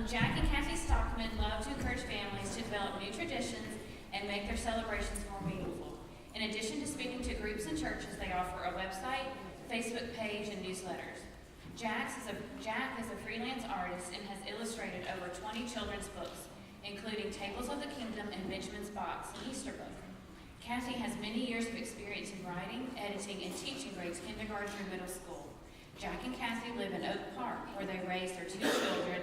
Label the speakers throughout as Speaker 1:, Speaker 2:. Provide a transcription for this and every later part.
Speaker 1: Jack and Kathy Stockman love to encourage families to develop new traditions and make their celebrations more meaningful. In addition to speaking to groups and churches, they offer a website, Facebook page, and newsletters. Jack is a freelance artist and has illustrated over 20 children's books, including Tables of the Kingdom and Benjamin's Box, an Easter book. Kathy has many years of experience in writing, editing, and teaching grades kindergarten through middle school. Jack and Kathy live in Oak Park, where they raise their two children,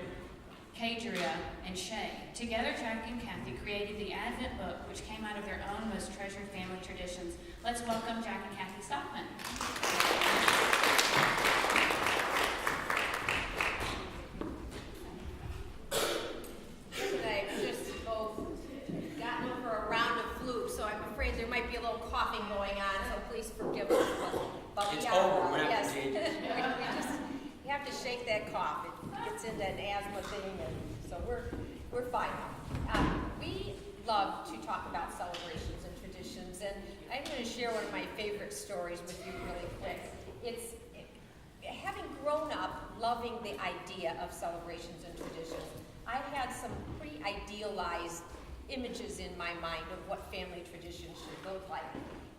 Speaker 1: Kadria and Shay. Together, Jack and Kathy created the Advent book, which came out of their own most treasured family traditions. Let's welcome Jack and Kathy Stockman.
Speaker 2: Today, we just both gotten over a round of flu, so I'm afraid there might be a little coughing going on, so please forgive us. But
Speaker 3: It's over, we're not
Speaker 2: yes.
Speaker 3: contagious.
Speaker 2: You have to shake that cough. It gets into an asthma thing, and so we're fine. We love to talk about celebrations and traditions, and I'm going to share one of my favorite stories with you really quick. It's having grown up loving the idea of celebrations and traditions. I had some pretty idealized images in my mind of what family traditions should look like.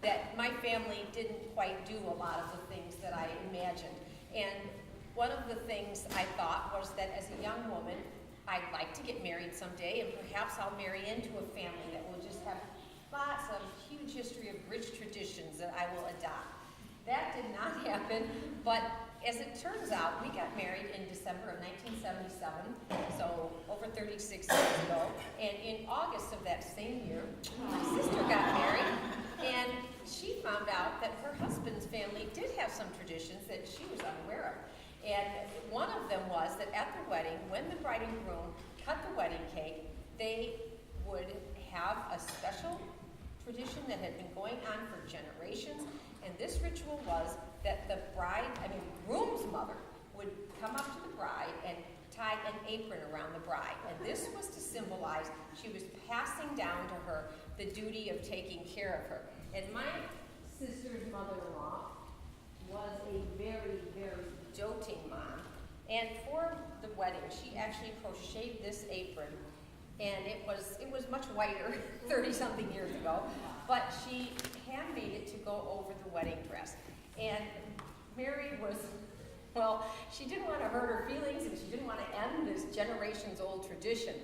Speaker 2: That my family didn't quite do a lot of the things that I imagined. And one of the things I thought was that as a young woman, I'd like to get married someday, and perhaps I'll marry into a family that will just have lots of huge history of rich traditions that I will adopt. That did not happen, but as it turns out, we got married in December of 1977, so over 36 years ago, and in August of that same year, my sister got married, and she found out that her husband's family did have some traditions that she was unaware of. And one of them was that at the wedding, when the bride and groom cut the wedding cake, they would have a special tradition that had been going on for generations. And this ritual was that the groom's mother would come up to the bride and tie an apron around the bride. And this was to symbolize she was passing down to her the duty of taking care of her. And my sister's mother-in-law was a very, very doting mom. And for the wedding, she actually crocheted this apron. And it was much whiter 30-something years ago. But she handmade it to go over the wedding dress. And Mary was, well, she didn't want to hurt her feelings and she didn't want to end this generations-old tradition.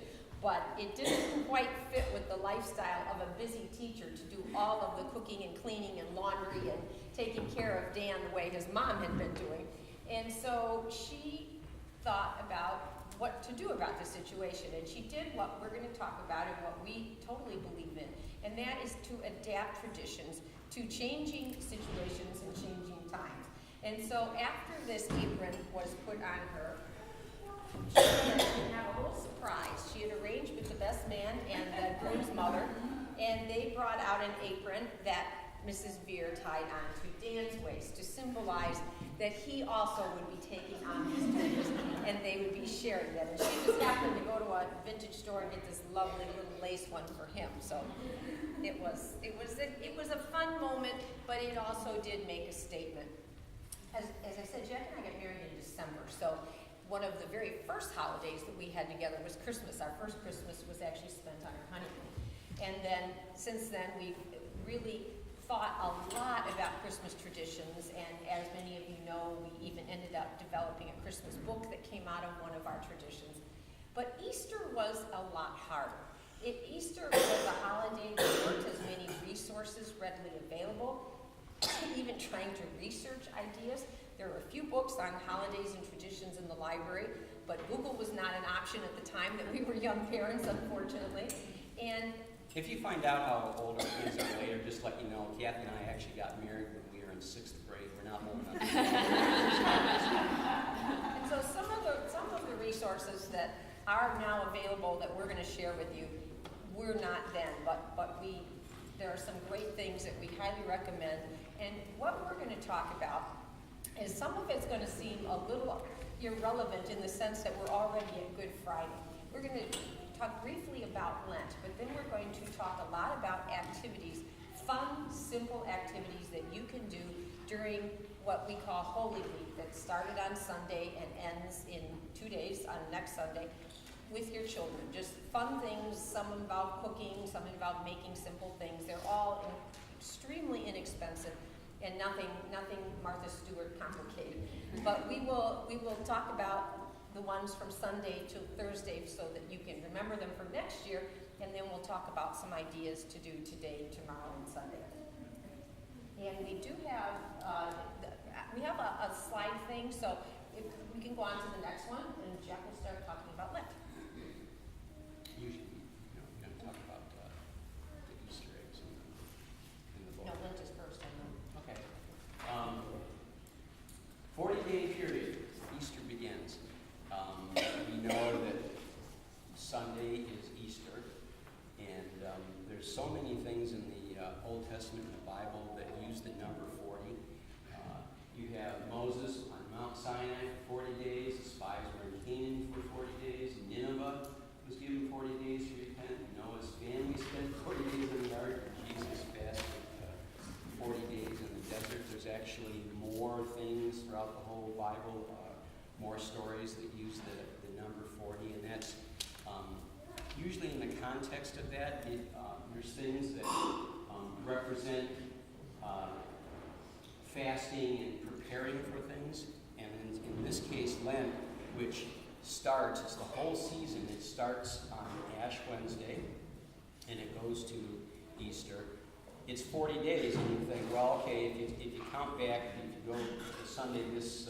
Speaker 2: But it didn't quite fit with the lifestyle of a busy teacher to do all of the cooking and cleaning and laundry and taking care of Dan the way his mom had been doing. And so she thought about what to do about this situation. And she did what we're going to talk about and what we totally believe in. And that is to adapt traditions to changing situations and changing times. And so after this apron was put on her, she had a little surprise. She had arranged with the best man and the groom's mother, and they brought out an apron that Mrs. Veer tied on to Dan's waist to symbolize that he also would be taking on his duties and they would be sharing them. And she just happened to go to a vintage store and get this lovely little lace one for him. So it was a fun moment, but it also did make a statement. As I said, Jack and I got married in December, so one of the very first holidays that we had together was Christmas. Our first Christmas was actually spent on our honeymoon. And then, since then, we've really thought a lot about Christmas traditions, and as many of you know, we even ended up developing a Christmas book that came out of one of our traditions. But Easter was a lot harder. Easter was a holiday that weren't as many resources readily available, even trying to research ideas. There were a few books on holidays and traditions in the library, but Google was not an option at the time that we were young parents, unfortunately. And
Speaker 3: If you find out how old our kids are later, just let you know, Kathy and I actually got married when we were in 6th grade. We're not old enough.
Speaker 2: And so some of the resources that are now available that we're going to share with you, we're not then, but there are some great things that we highly recommend. And what we're going to talk about is some of it's going to seem a little irrelevant in the sense that we're already at Good Friday. We're going to talk briefly about Lent, but then we're going to talk a lot about activities, fun, simple activities that you can do during what we call Holy Week that started on Sunday and ends in 2 days on next Sunday. with your children. Just fun things, some involve cooking, some involve making simple things. They're all extremely inexpensive and nothing Martha Stewart complicated. But we will talk about the ones from Sunday to Thursday so that you can remember them for next year, and then we'll talk about some ideas to do today, tomorrow, and Sunday. And we do have a slide thing, so if we can go on to the next one, and Jeff will start talking about Lent.
Speaker 3: Usually, we're going to talk about the Easter eggs in the book.
Speaker 2: No, Lent is first, I know.
Speaker 3: Okay. 40-day period, Easter begins. We know that Sunday is Easter, and there's so many things in the Old Testament and the Bible that use the number 40. You have Moses on Mount Sinai for 40 days, the spies were in Canaan for 40 days, Nineveh was given 40 days to repent, Noah's family spent 40 days in the ark, Jesus fasted 40 days in the desert. There's actually more things throughout the whole Bible, more stories that use the number 40, and that's usually in the context of that, there's things that represent fasting and preparing for things, and in this case, Lent, which starts, it's the whole season, it starts on Ash Wednesday, and it goes to Easter. It's 40 days, and you think, well, okay, if you count back, if you go to Sunday this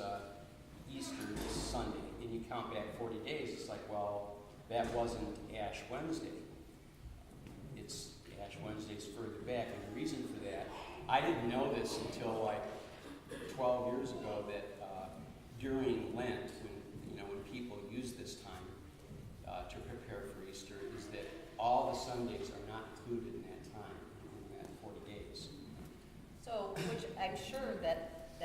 Speaker 3: Easter this Sunday, and you count back 40 days, it's like, well, that wasn't Ash Wednesday. It's Ash Wednesday's further back, and the reason for that, I didn't know this until like 12 years ago that during Lent, when people use this time to prepare for Easter, is that all the Sundays are not included in that time, in that 40 days.
Speaker 2: So, which I'm sure that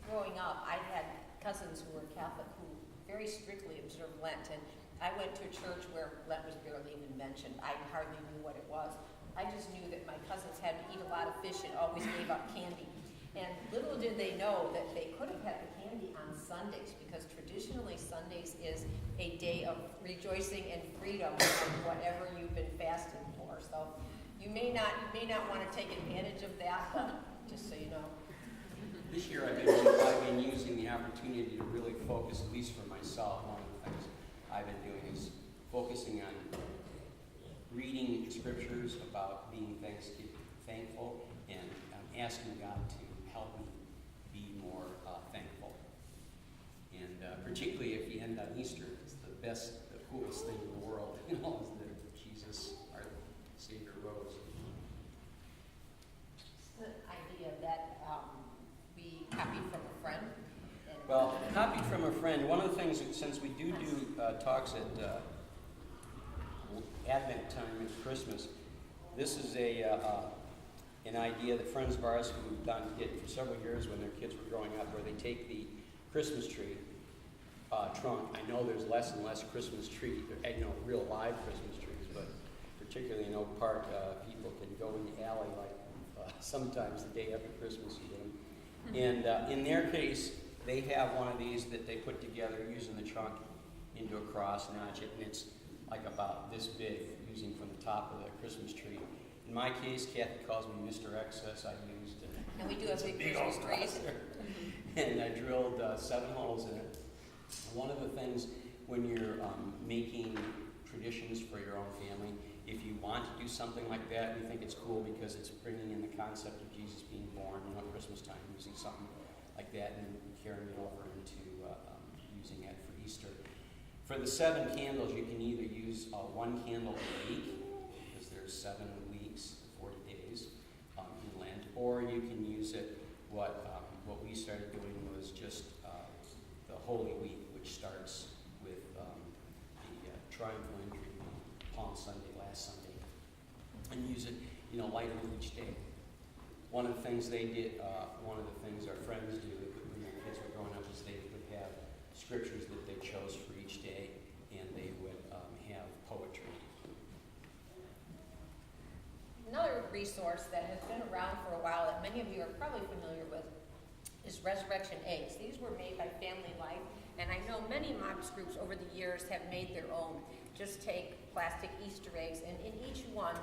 Speaker 2: growing up, I had cousins who were Catholic who very strictly observed Lent, and I went to a church where Lent was barely even mentioned. I hardly knew what it was. I just knew that my cousins had to eat a lot of fish and always gave up candy. And little did they know that they could have had the candy on Sundays, because traditionally Sundays is a day of rejoicing and freedom from whatever you've been fasting for. So you may not want to take advantage of that, just so you know.
Speaker 3: This year I've been using the opportunity to really focus, at least for myself, one of the things I've been doing is focusing on reading scriptures about being thankful, and asking God to help me be more thankful. And particularly if you end on Easter, it's the coolest thing in the world, is that Jesus, our Savior, rose.
Speaker 2: The idea that we copied from a friend.
Speaker 3: Well, copied from a friend. One of the things, since we do talks at Advent time and Christmas, this is an idea that friends of ours who've did for several years when their kids were growing up, where they take the Christmas tree trunk. I know there's less and less Christmas tree, real live Christmas trees, but particularly in Oak Park, people can go in the alley sometimes the day after Christmas you get them. And in their case, they have one of these that they put together using the trunk into a cross, notch it, and it's like about this big, using from the top of the Christmas tree. In my case, Kathy calls me Mr. Excess. I used
Speaker 2: and we do have big Christmas trees.
Speaker 3: And I drilled 7 holes in it. One of the things when you're making traditions for your own family, if you want to do something like that, we think it's cool because it's bringing in the concept of Jesus being born, at Christmas time, using something like that and carrying it over into using it for Easter. For the 7 candles, you can either use 1 candle a week, because there's 7 weeks, 40 days in Lent, or you can use it, what we started doing was just the Holy Week, which starts with the Triumphal Entry, Palm Sunday, last Sunday, and use it, light it each day. One of the things they did, one of the things our friends do when their kids were growing up is they would have scriptures that they chose for each day, and they would have poetry.
Speaker 2: Another resource that has been around for a while that many of you are probably familiar with is resurrection eggs. These were made by Family Life. And I know many MOPS groups over the years have made their own. Just take plastic Easter eggs, and in each one,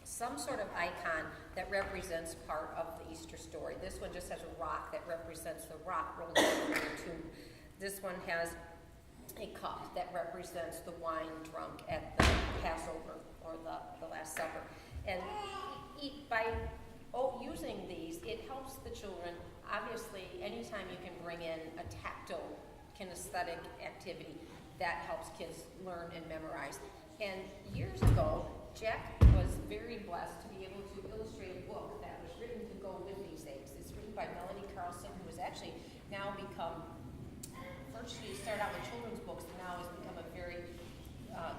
Speaker 2: some sort of icon that represents part of the Easter story. This one just has a rock that represents the rock rolled into the tomb. This one has a cup that represents the wine drunk at the Passover or the Last Supper. And by using these, it helps the children. Obviously, anytime you can bring in a tactile, kinesthetic activity, that helps kids learn and memorize. And years ago, Jack was very blessed to be able to illustrate a book that was written to go with these eggs. It's written by Melanie Carlson, who has actually now become, first she started out with children's books, and now has become a very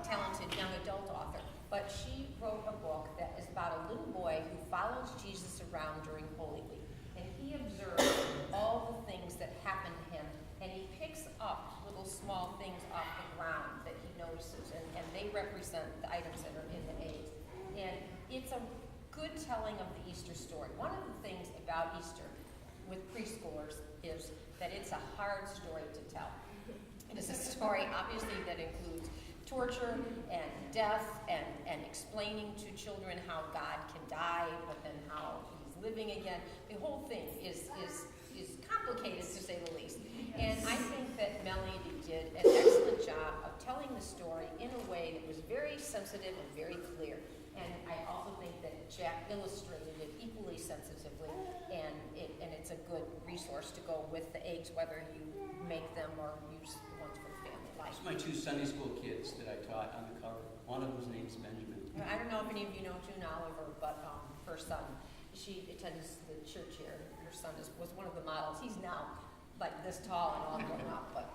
Speaker 2: talented young adult author. But she wrote a book that is about a little boy who follows Jesus around during Holy Week. And he observes all the things that happen to him, and he picks up little small things off the ground that he notices, and they represent the items that are in the eggs. And it's a good telling of the Easter story. One of the things about Easter with preschoolers is that it's a hard story to tell. It is a story, obviously, that includes torture and death and explaining to children how God can die, but then how he's living again. The whole thing is complicated, to say the least. And I think that Melanie did an excellent job of telling the story in a way that was very sensitive and very clear. And I also think that Jack illustrated it equally sensitively, and it's a good resource to go with the eggs, whether you make them or use the ones for the family life.
Speaker 3: It's my 2 Sunday school kids that I taught on the cover. One of them's name's Benjamin.
Speaker 2: I don't know if any of you know June Oliver, but her son, she attends the church here. Her son was one of the models. He's now like this tall and all grown up, but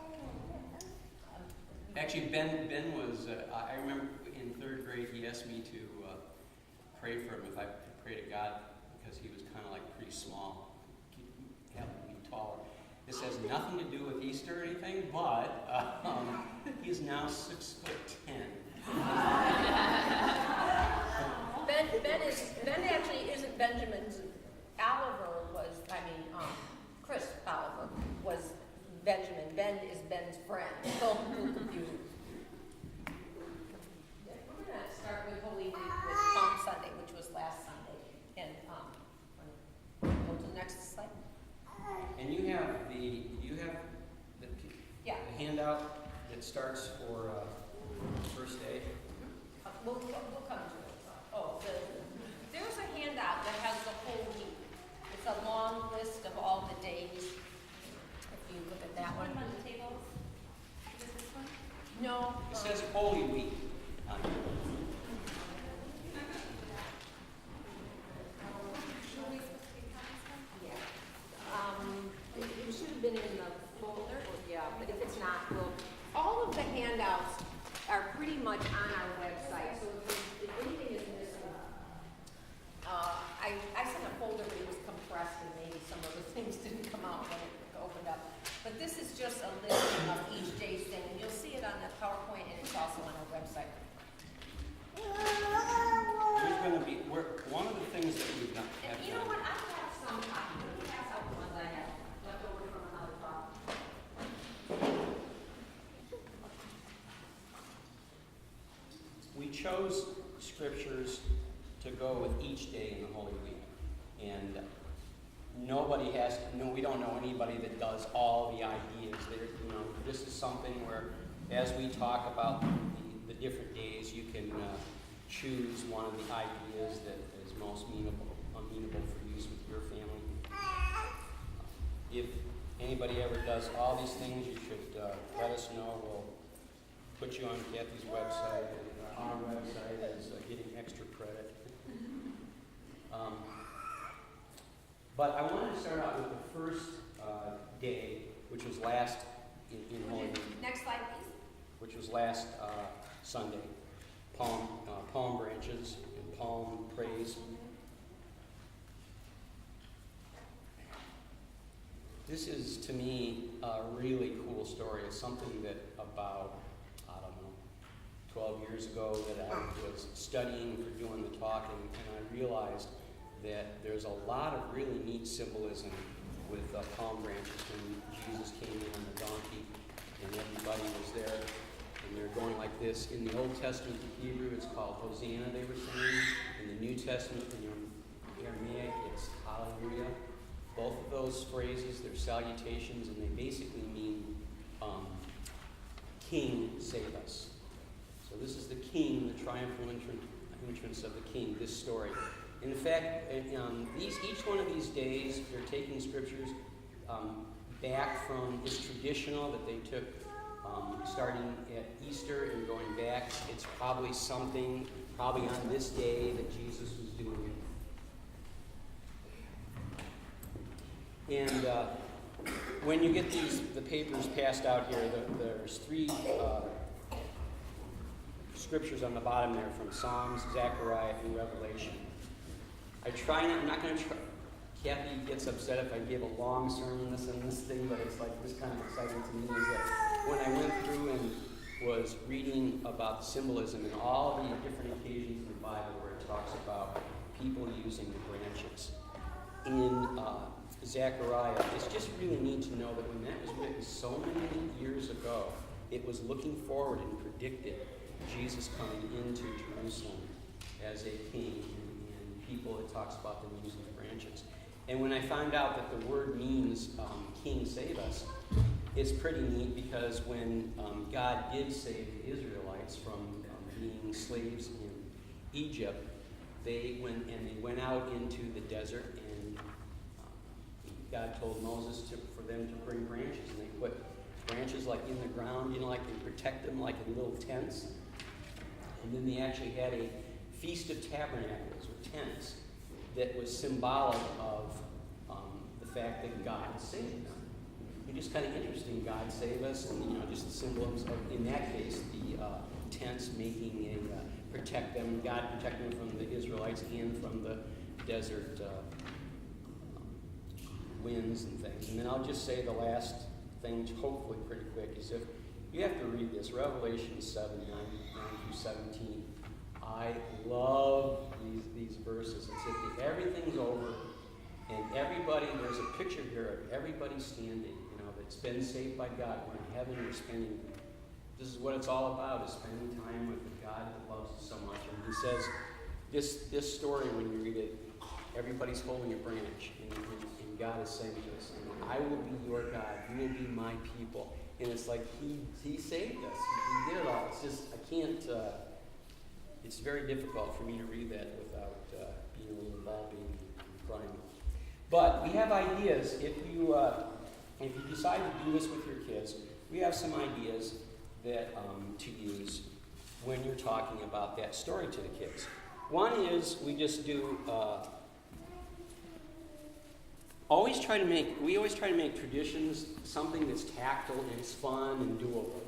Speaker 3: Actually, Ben was, I remember in 3rd grade, he asked me to pray for him if I could pray to God, because he was kind of like pretty small, happened to be taller. This has nothing to do with Easter or anything, but he's now 6'10".
Speaker 2: Ben actually isn't Benjamin's. Oliver was, Chris Oliver was Benjamin. Ben is Ben's friend. So a little confusing. We're going to start with Holy Week with Palm Sunday, which was last Sunday. And go to the next slide.
Speaker 3: And you have the
Speaker 2: Yeah.
Speaker 3: handout that starts for first day.
Speaker 2: We'll come to it. Oh, there's a handout that has the whole week. It's a long list of all the days. If you look at that one.
Speaker 1: What about the tables? Is this one?
Speaker 2: No.
Speaker 3: It says Holy Week on it.
Speaker 2: It should have been in the folder, yeah, but if it's not, all of the handouts are pretty much on our website, so if anything is missing, I sent a folder, but it was compressed, and maybe some of the things didn't come out when it opened up. But this is just a listing of each day's thing, and you'll see it on the PowerPoint, and it's also on our website.
Speaker 3: There's going to be, one of the things that we've done.
Speaker 2: And you know what, I have some copies. Let me pass out the ones I have left over from another talk.
Speaker 3: We chose scriptures to go with each day in the Holy Week. And we don't know anybody that does all the ideas. This is something where, as we talk about the different days, you can choose one of the ideas that is most amenable for use with your family. If anybody ever does all these things, you should let us know. We'll put you on Kathy's website, and our website is getting extra credit. But I wanted to start out with the first day, which was last in Holy Week.
Speaker 2: Next slide, please.
Speaker 3: Which was last Sunday. Palm branches and palm praise. This is, to me, a really cool story. It's something that about, 12 years ago that I was studying for doing the talk, and I realized that there's a lot of really neat symbolism with palm branches when Jesus came in on the donkey. and everybody was there, and they're going like this. In the Old Testament in Hebrew, it's called Hosanna, they were saying. In the New Testament, in Aramaic, it's Hallelujah. Both of those phrases, they're salutations, and they basically mean King, save us. So this is the King, the triumphal entrance of the King, this story. In fact, each one of these days, they're taking scriptures back from, it's traditional that they took starting at Easter and going back. It's probably something, probably on this day that Jesus was doing it. And when you get the papers passed out here, there's 3 scriptures on the bottom there from Psalms, Zechariah, and Revelation. I'm not going to try. Kathy gets upset if I give a long sermon on this thing, but it's like this kind of exciting to me is that when I went through and was reading about the symbolism and all the different occasions in the Bible where it talks about people using the branches. In Zechariah, it's just really neat to know that when that was written so many years ago, it was looking forward and predicted Jesus coming into Jerusalem as a king, and people, it talks about them using branches. And when I found out that the word means King, save us, it's pretty neat because when God did save the Israelites from being slaves in Egypt, they went out into the desert, and God told Moses for them to bring branches, and they put branches like in the ground, like they protect them like in little tents. And then they actually had a Feast of Tabernacles, or tents, that was symbolic of the fact that God saved them. It's just kind of interesting, God save us, and just the symbols of, in that case, the tents making protect them, God protecting them from the Israelites and from the desert winds and things. And then I'll just say the last thing, hopefully pretty quick, is if you have to read this, Revelation 7, 9 through 17. I love these verses. It's if everything's over and everybody, there's a picture here of everybody standing, that's been saved by God. We're in heaven, we're spending, this is what it's all about, is spending time with the God that loves us so much. And he says, this story, when you read it, everybody's holding a branch, and God is saying to us, I will be your God, you will be my people. And it's like he saved us. He did it all. It's just, I can't, it's very difficult for me to read that without being a little involved and crying. But we have ideas. If you decide to do this with your kids, we have some ideas that to use when you're talking about that story to the kids. One is we just do, we always try to make traditions something that's tactile and it's fun and doable.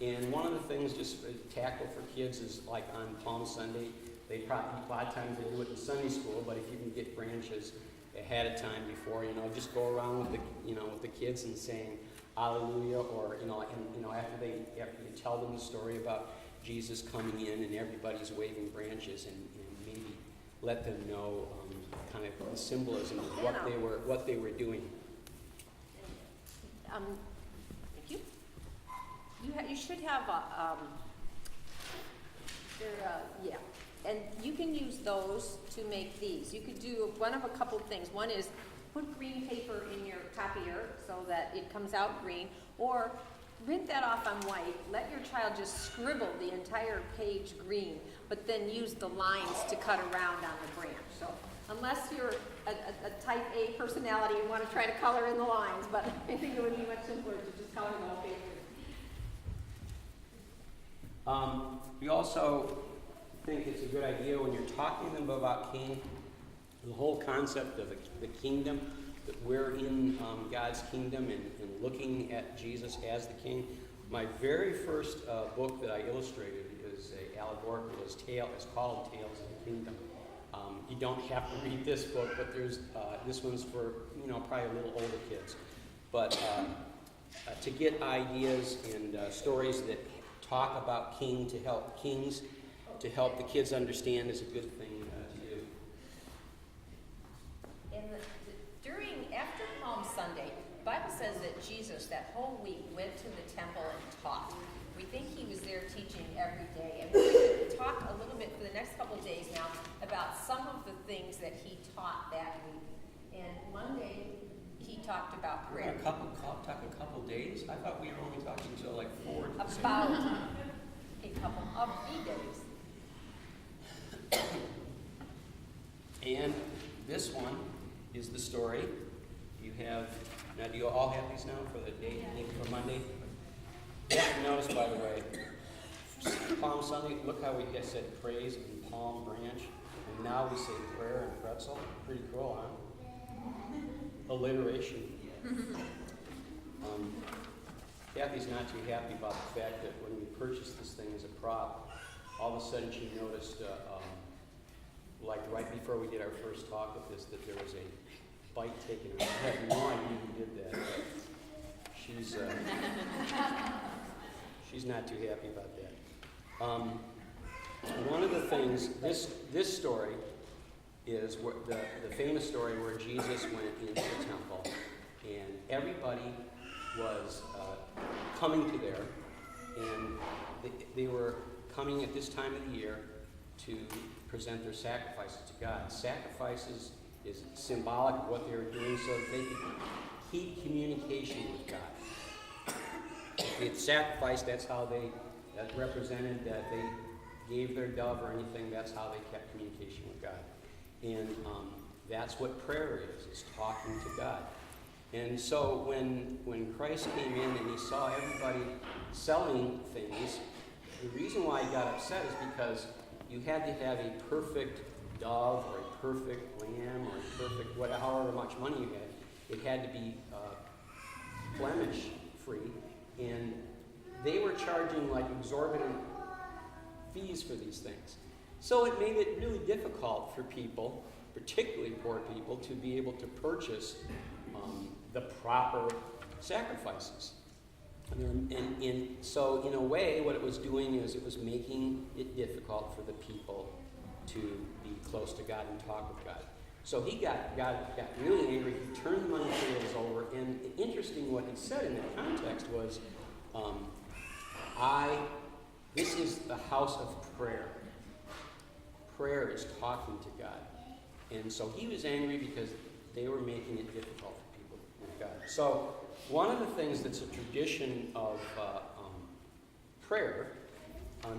Speaker 3: And one of the things just tactile for kids is like on Palm Sunday, a lot of times they do it in Sunday school, but if you can get branches ahead of time before, just go around with the kids and saying Hallelujah, or after you tell them the story about Jesus coming in and everybody's waving branches, and maybe let them know kind of the symbolism of what they were doing.
Speaker 2: Thank you. You should have and you can use those to make these. You could do one of a couple of things. One is put green paper in your copier so that it comes out green, or print that off on white. Let your child just scribble the entire page green, but then use the lines to cut around on the branch. So unless you're a type A personality and want to try to color in the lines, but I think it would be much simpler to just color the whole page.
Speaker 3: We also think it's a good idea when you're talking to them about king, the whole concept of the kingdom, that we're in God's kingdom and looking at Jesus as the king. My very first book that I illustrated is a allegorical. It's called Tales of the Kingdom. You don't have to read this book, but there's this one's for probably a little older kids. But to get ideas and stories that talk about kings to help the kids understand is a good thing to do.
Speaker 2: After Palm Sunday, the Bible says that Jesus, that whole week, went to the temple and things that he taught that week. And Monday, he talked about
Speaker 3: We're
Speaker 2: prayer.
Speaker 3: talk a couple days? I thought we were only talking until like 4.
Speaker 2: About a couple of the days.
Speaker 3: And this one is the story. Now do you all have these now for the date for Monday? You have to notice, by the way, Palm Sunday, look how we just said praise and palm branch, and now we say prayer and pretzel. Pretty cool, huh? Alliteration. Kathy's not too happy about the fact that when we purchased this thing as a prop, all of a sudden she noticed, like right before we did our first talk with this, that there was a bite taken. I had no idea who did that. She's not too happy about that. One of the things, this story is the famous story where Jesus went into the temple, and everybody was coming to there, and they were coming at this time of the year to present their sacrifices to God. Sacrifices is symbolic of what they were doing so that they could keep communication with God. If they had sacrificed, that's how that represented that they gave their dove or anything, that's how they kept communication with God. And that's what prayer is, it's talking to God. And so when Christ came in and he saw everybody selling things, the reason why he got upset is because you had to have a perfect dove or a perfect lamb or a perfect however much money you had. It had to be blemish free, and they were charging like exorbitant fees for these things. So it made it really difficult for people, particularly poor people, to be able to purchase the proper sacrifices. And so in a way, what it was doing is it was making it difficult for the people to be close to God and talk with God. So he got really angry. He turned the money tables over. And interesting, what he said in that context was, this is the house of prayer. Prayer is talking to God. And so he was angry because they were making it difficult for people with God. So one of the things that's a tradition of prayer,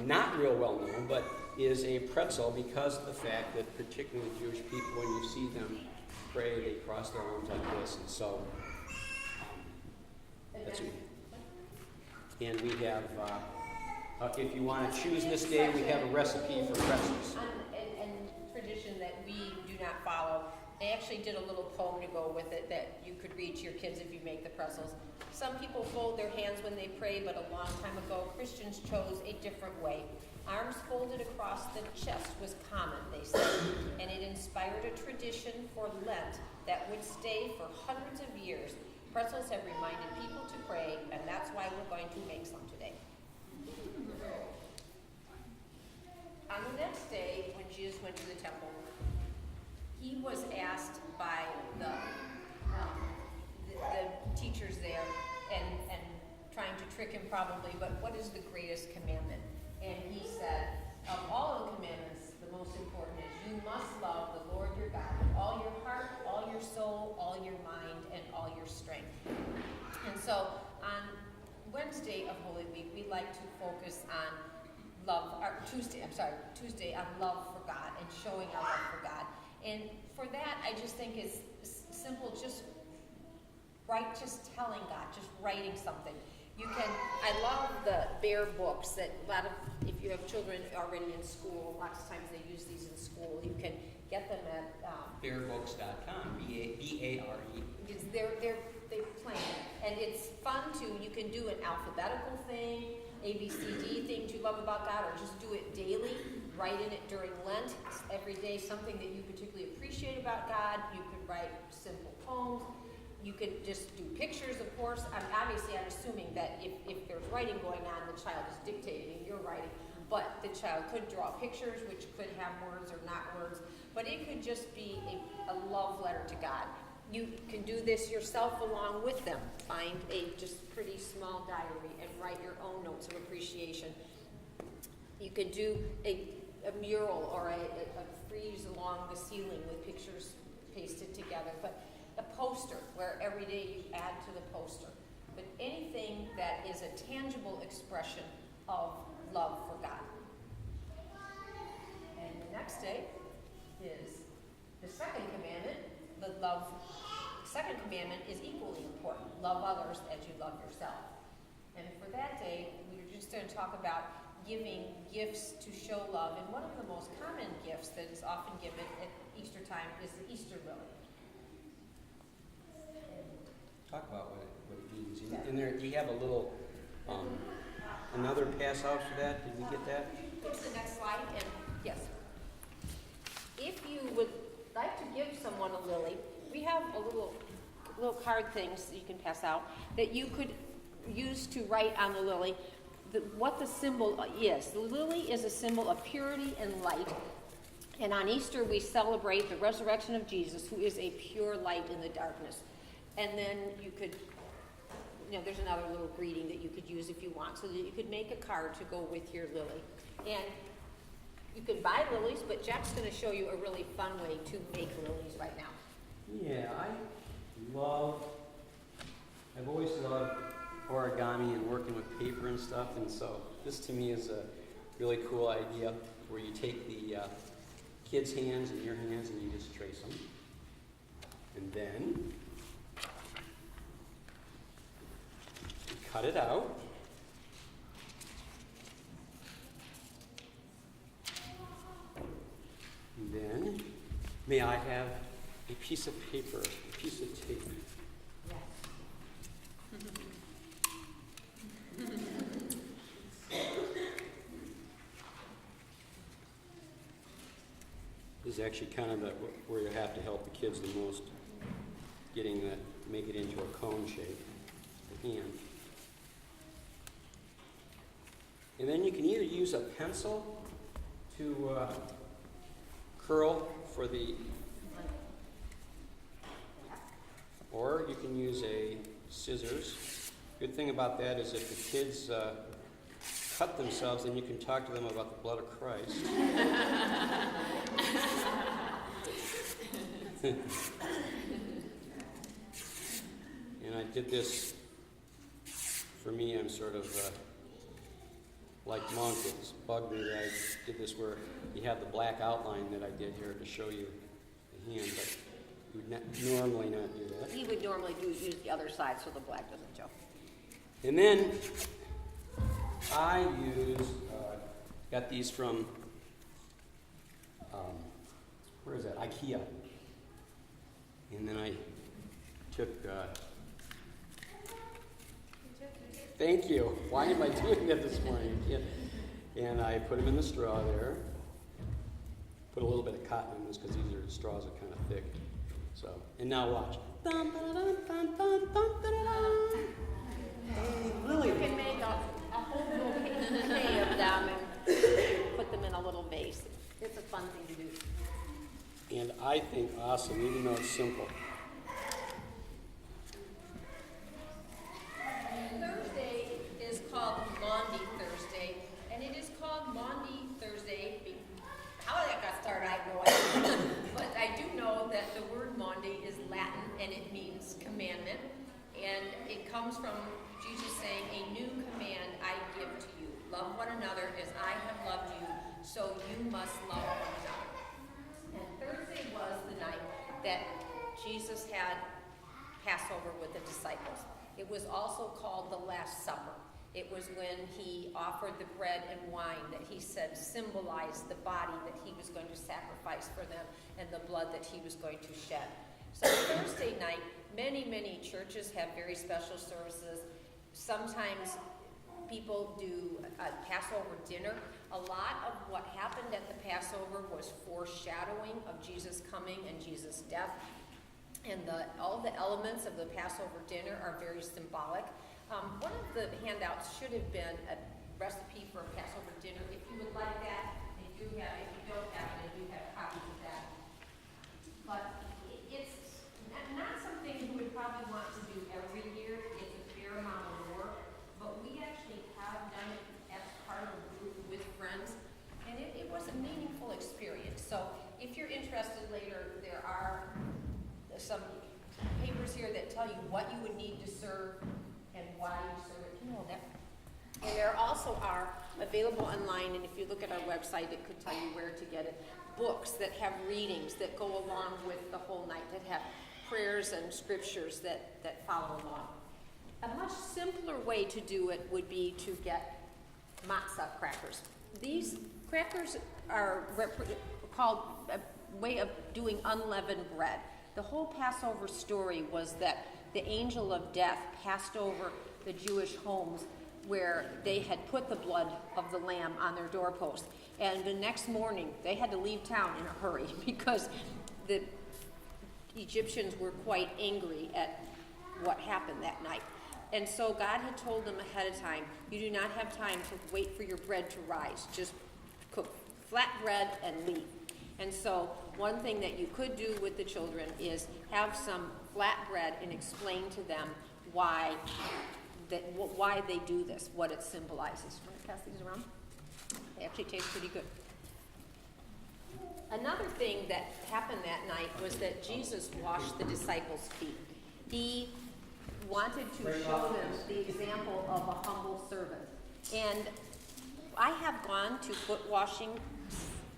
Speaker 3: not real well known, but is a pretzel, because of the fact that particularly Jewish people, when you see them pray, they cross their arms like this. And so that's what. And we have, if you want to choose this day, we have a recipe for pretzels.
Speaker 2: And tradition that we do not follow. I actually did a little poem to go with it that you could read to your kids if you make the pretzels. Some people fold their hands when they pray, but a long time ago, Christians chose a different way. Arms folded across the chest was common, they said, and it inspired a tradition for Lent that would stay for hundreds of years. Pretzels have reminded people to pray, and that's why we're going to make some today. On the next day, when Jesus went to the temple, he was asked by the teachers there, and trying to trick him probably, but what is the greatest commandment? And he said, of all of the commandments, the most important is you must love the Lord your God with all your heart, all your soul, all your mind, and all your strength. And so on Wednesday of Holy Week, we like to focus on Tuesday on love for God and showing our love for God. And for that, I just think is simple, just telling God, just writing something. I love the Bear books that if you have children already in school, lots of times they use these in school. You can get them at
Speaker 3: bearbooks.com, B-A-R-E.
Speaker 2: Because they plan, and it's fun you can do an alphabetical thing, ABCD things you love about God, or just do it daily, write in it during Lent, every day something that you particularly appreciate about God. You could write simple poems. You could just do pictures, of course. I'm assuming that if there's writing going on, the child is dictating and you're writing. But the child could draw pictures, which could have words or not words. But it could just be a love letter to God. You can do this yourself along with them. Find a just pretty small diary and write your own notes of appreciation. You could do a mural or a frieze along the ceiling with pictures pasted together, but a poster where every day you add to the poster. But anything that is a tangible expression of love for God. And the next day is the second commandment. The second commandment is equally important. Love others as you love yourself. And for that day, we're just going to talk about giving gifts to show love. And one of the most common gifts that is often given at Easter time is the Easter lily.
Speaker 3: Talk about what it means. In there, do you have a little, another pass out for that? Did we get that?
Speaker 2: Go to the next slide, and yes. If you would like to give someone a lily, we have a little card things that you can pass out that you could use to write on the lily what the symbol is. The lily is a symbol of purity and light. And on Easter, we celebrate the resurrection of Jesus, who is a pure light in the darkness. And then you could, there's another little greeting that you could use if you want, so that you could make a card to go with your lily. And you can buy lilies, but Jack's going to show you a really fun way to make lilies right now.
Speaker 3: Yeah, I've always loved origami and working with paper and stuff, and so this to me is a really cool idea where you take the kids' hands and your hands and you just trace them. And then you cut it out. And then, may I have a piece of paper, a piece of tape? This is actually kind of where you have to help the kids the most, make it into a cone shape, the hand. And then you can either use a pencil to curl for the, or you can use a scissors. Good thing about that is if the kids cut themselves, then you can talk to them about the blood of Christ. And I did this, for me, I'm sort of like Monk. It's bugged me that I did this where you have the black outline that I did here to show you the hand, but you would normally not do that.
Speaker 2: He would normally use the other side so the black doesn't show.
Speaker 3: And then I got these from, where is that? IKEA. And then I took, thank you. Why am I doing that this morning? And I put them in the straw there. Put a little bit of cotton in this because these straws are kind of thick. So, and now watch. Lily.
Speaker 2: You can make a whole bouquet of them and put them in a little vase. It's a fun thing to do.
Speaker 3: And I think awesome, even though it's simple.
Speaker 2: Thursday is called Maundy Thursday, and it is called Maundy Thursday. How that got started, I have no idea. But I do know that the word Maundy is Latin, and it means commandment. And it comes from Jesus saying, "A new command I give to you. Love one another as I have loved you, so you must love one another." And Thursday was the night that Jesus had Passover with the disciples. It was also called the Last Supper. It was when he offered the bread and wine that he said symbolized the body that he was going to sacrifice for them and the blood that he was going to shed. So Thursday night, many churches have very special services. Sometimes people do a Passover dinner. A lot of what happened at the Passover was foreshadowing of Jesus coming and Jesus' death. And all the elements of the Passover dinner are very symbolic. One of the handouts should have been a recipe for a Passover dinner. If you would like that, they do have it. If you don't have it, they do have copies of that. But it's not something you would probably want to do every year. It's a fair amount of work. But we actually have done it as part of a group with friends. And it was a meaningful some papers here that tell you what you would need to serve and why you serve it. You know that. And there also are available online, and if you look at our website, it could tell you where to get it. Books that have readings that go along with the whole night, that have prayers and scriptures that follow along. A much simpler way to do it would be to get matzah crackers. These crackers are called a way of doing unleavened bread. The whole Passover story was that the angel of death passed over the Jewish homes where they had put the blood of the lamb on their doorpost. And the next morning, they had to leave town in a hurry because the Egyptians were quite angry at what happened that night. And so God had told them ahead of time, you do not have time to wait for your bread to rise. Just cook flat bread and leave. And so one thing that you could do with the children is have some flat bread and explain to them why they do this, what it symbolizes. Want to pass these around? They actually taste pretty good. Another thing that happened that night was that Jesus washed the disciples' feet. He wanted to show them the example of a humble servant. And I have gone to foot washing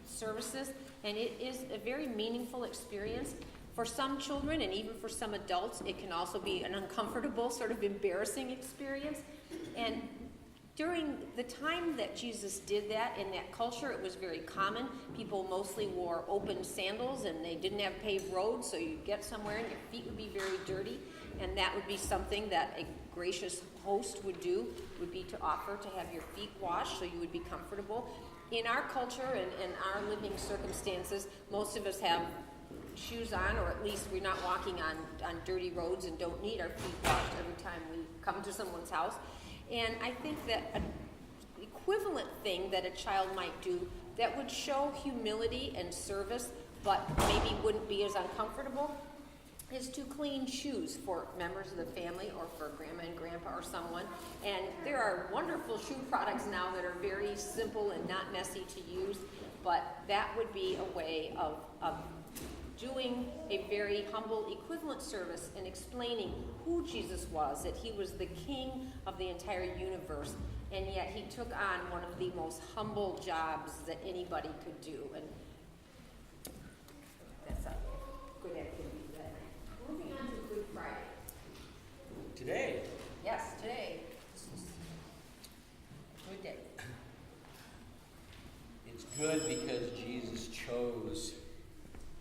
Speaker 2: services, and it is a very meaningful experience. For some children and even for some adults, it can also be an uncomfortable, sort of embarrassing experience. And during the time that Jesus did that, in that culture, it was very common. People mostly wore open sandals, and they didn't have paved roads, so you'd get somewhere and your feet would be very dirty. And that would be something that a gracious host would do, would be to offer to have your feet washed so you would be comfortable. In our culture and our living circumstances, most of us have shoes on, or at least we're not walking on dirty roads and don't need our feet washed every time we come to someone's house. And I think that an equivalent thing that a child might do that would show humility and service, but maybe wouldn't be as uncomfortable, is to clean shoes for members of the family or for grandma and grandpa or someone. And there are wonderful shoe products now that are very simple and not messy to use, but that would be a way of doing a very humble equivalent service and explaining who Jesus was, that he was the king of the entire universe, and yet he took on one of the most humble jobs that anybody could do. And that's a good activity today. Moving on to Good Friday.
Speaker 3: Today?
Speaker 2: Yes, today. Good day.
Speaker 3: It's good because Jesus chose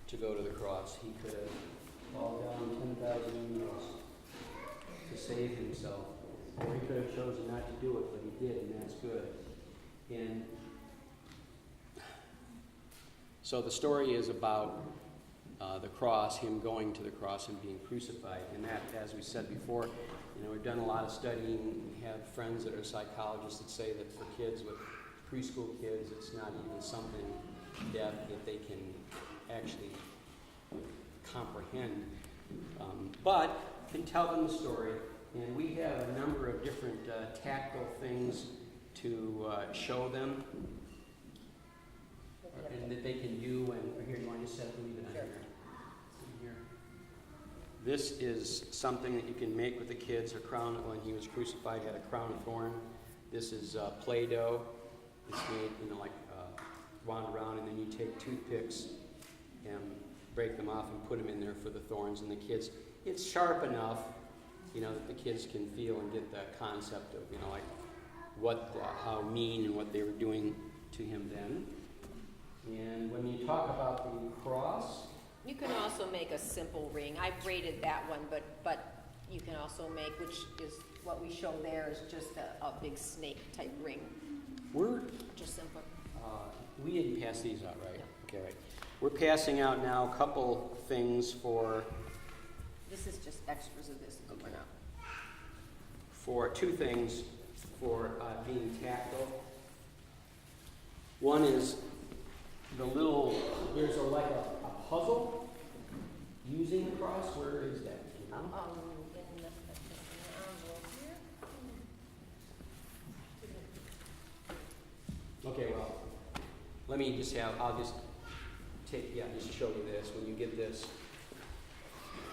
Speaker 3: to go to the cross. He could have fallen down 10,000 years to save himself. Or he could have chosen not to do it, but he did, and that's good. And so the story is about the cross, him going to the cross and being crucified. And that, as we said before, we've done a lot of studying. We have friends that are psychologists that say that for kids, with preschool kids, it's not even something that they can actually comprehend. But can tell them the story. And we have a number of different tactile things to show them and that they can do. And here, you want to just leave it on here? This is something that you can make with the kids. A crown, when he was crucified, had a crown of thorn. This is Play-Doh. It's made, wound around, and then you take toothpicks and break them off and put them in there for the thorns. And the kids, it's sharp enough, that the kids can feel and get the concept of, how mean and what they were doing to him then. And when you talk about the cross,
Speaker 2: You can also make a simple ring. I've braided that one, but you can also make, which is what we show there, is just a big snake type ring.
Speaker 3: We're
Speaker 2: Just simple.
Speaker 3: we didn't pass these out, right? Okay, right. We're passing out now a couple things for
Speaker 2: This is just extras of this.
Speaker 3: Okay. For two things for being tactile. One is there's like a puzzle using the cross. Where is that?
Speaker 2: In the envelope here.
Speaker 3: Okay, well, let me just just show you this. When you get this,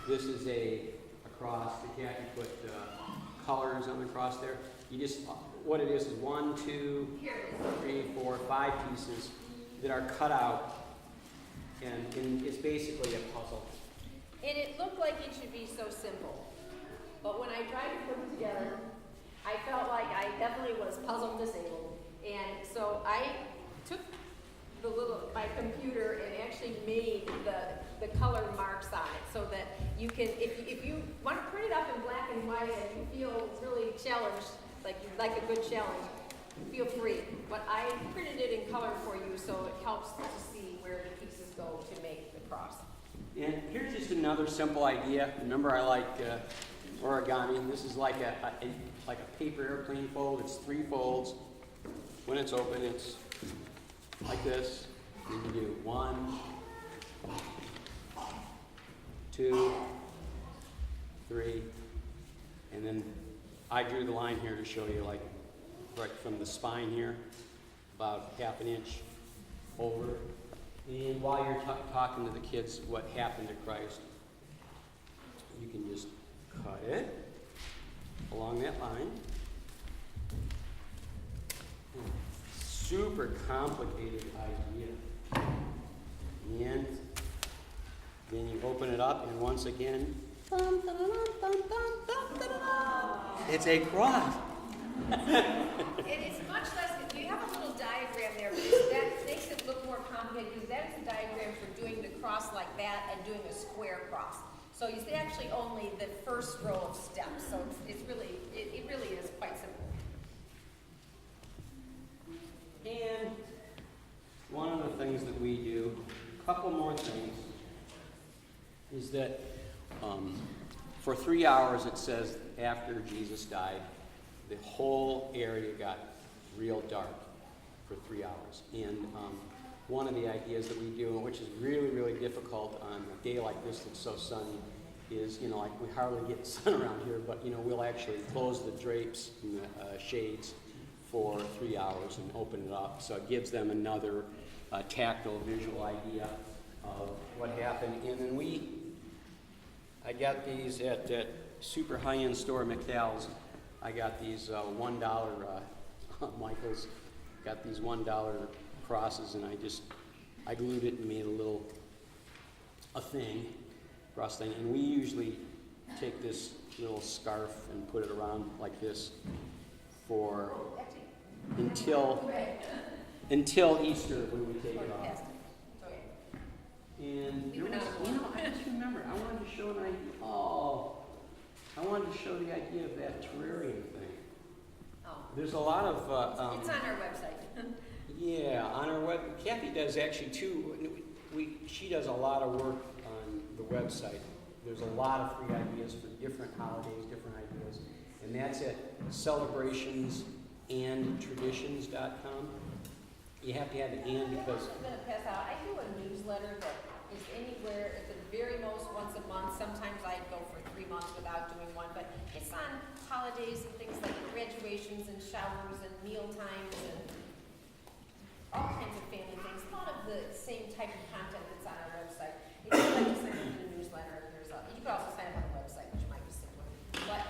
Speaker 3: This is a cross. The cat, you put colors on the cross there. You just, what it is 1, 2, 3, 4, 5 pieces that are cut out, and it's basically a puzzle.
Speaker 2: And it looked like it should be so simple. But when I tried to put it together, I felt like I definitely was puzzle disabled. And so I took my computer and actually made the color marks on it so that you can, if you want to print it up in black and white and you feel really challenged, like a good challenge, feel free. But I printed it in color for you so it helps to see where the pieces go to make the cross.
Speaker 3: And here's just another simple idea. Remember, I like origami. This is like a paper airplane fold. It's 3 folds. When it's open, it's like this. And you do 1, 2, 3, and then I drew the line here to show you, like, right from the spine here, about 1/2 inch over. And while you're talking to the kids what happened to Christ, you can just cut it along that line. Super complicated idea. And then you open it up, and once again, it's a cross.
Speaker 2: And it's much less, you have a little diagram there, but that makes it look more complicated because that's a diagram for doing the cross like that and doing a square cross. So you see actually only the first row of steps. So it really is quite simple.
Speaker 3: And one of the things that we do, a couple more things, is that for 3 hours, it says after Jesus died, the whole area got real dark for 3 hours. And one of the ideas that we do, which is really, really difficult on a day like this that's so sunny, is, like we hardly get sun around here, but, we'll actually close the drapes and the shades for 3 hours and open it up. So it gives them another tactile, visual idea of what happened. And then I got these at that super high-end store, McDowell's. I got these $1, Michael's got these $1 crosses, and I glued it and made a cross thing. And we usually take this little scarf and put it around like this until Easter, when we take it off. And there was, I just remember, I wanted to show an idea. I wanted to show the idea of that terrarium thing. There's a lot of...
Speaker 2: it's on our website.
Speaker 3: Yeah, on our web. Kathy does actually too. She does a lot of work on the website. There's a lot of free ideas for different holidays, different ideas. And that's at celebrationsandtraditions.com. You have to have an and because...
Speaker 2: I'm going to pass out. I do a newsletter that is anywhere at the very most once a month. Sometimes I go for 3 months without doing one, but it's on holidays and things like graduations and showers and meal times and all kinds of family things. A lot of the same type of content that's on our website. If you'd like to sign up for the newsletter, you can also sign up on the website, which might be simpler. But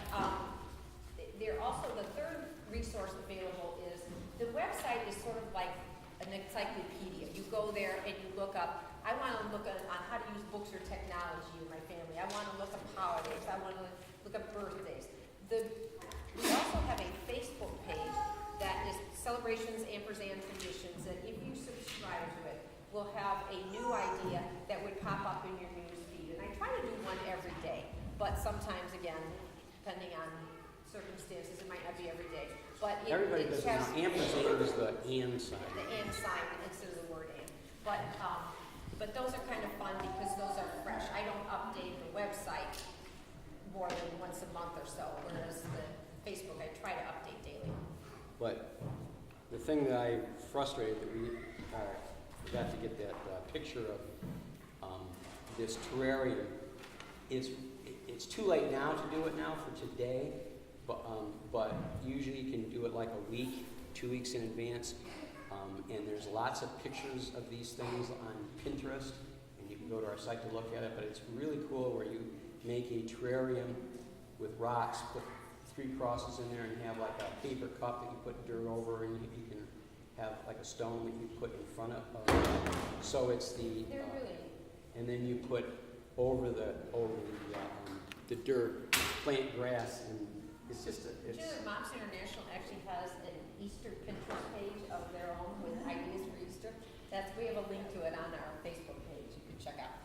Speaker 2: they're also, the third resource available is, the website is sort of like an encyclopedia. You go there and you look up, I want to look on how to use books or technology in my family. I want to look up holidays. I want to look up birthdays. We also have a Facebook page that is Celebrations Ampersand Traditions, and if you subscribe to it, we'll have a new idea that would pop up in your news feed. And I try to do one every day, but sometimes, again, depending on circumstances, it might not be every day. But
Speaker 3: everybody does now. Ampersand is the and sign.
Speaker 2: The and sign instead of the word and. But those are kind of fun because those are fresh. I don't update the website more than once a month or so, whereas the Facebook I try to update daily.
Speaker 3: But the thing that I frustrated that we forgot to get that picture of this terrarium is it's too late now to do it now for today, but usually you can do it like a week, 2 weeks in advance. And there's lots of pictures of these things on Pinterest, and you can go to our site to look at it, but it's really cool where you make a terrarium with rocks, put 3 crosses in there, and have like a paper cup that you put dirt over, and you can have like a stone that you put in front of. So it's the.
Speaker 2: They're really.
Speaker 3: And then you put over the dirt, plant grass, and it's just a.
Speaker 2: Do you know that MOPS International actually has an Easter Pinterest page of their own with ideas for Easter? We have a link to it on our Facebook page. You can check out.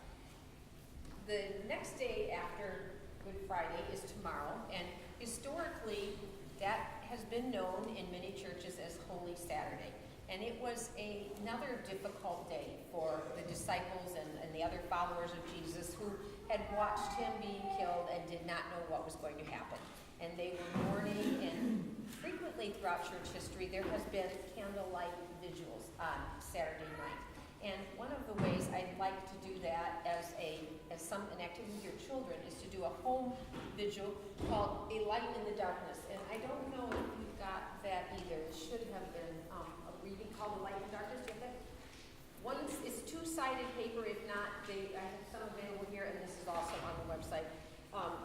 Speaker 2: The next day after Good Friday is tomorrow, and historically, that has been known in many churches as Holy Saturday. And it was another difficult day for the disciples and the other followers of Jesus who had watched him being killed and did not know what was going to happen. And they were mourning, and frequently throughout church history, there has been candlelight vigils on Saturday night. And one of the ways I'd like to do that as an activity with your children is to do a home vigil called A Light in the Darkness. And I don't know if you got that either. It should have been a reading called A Light in the Darkness. Do you have that? One is 2-sided paper. If not, I have some available here, and this is also on the website.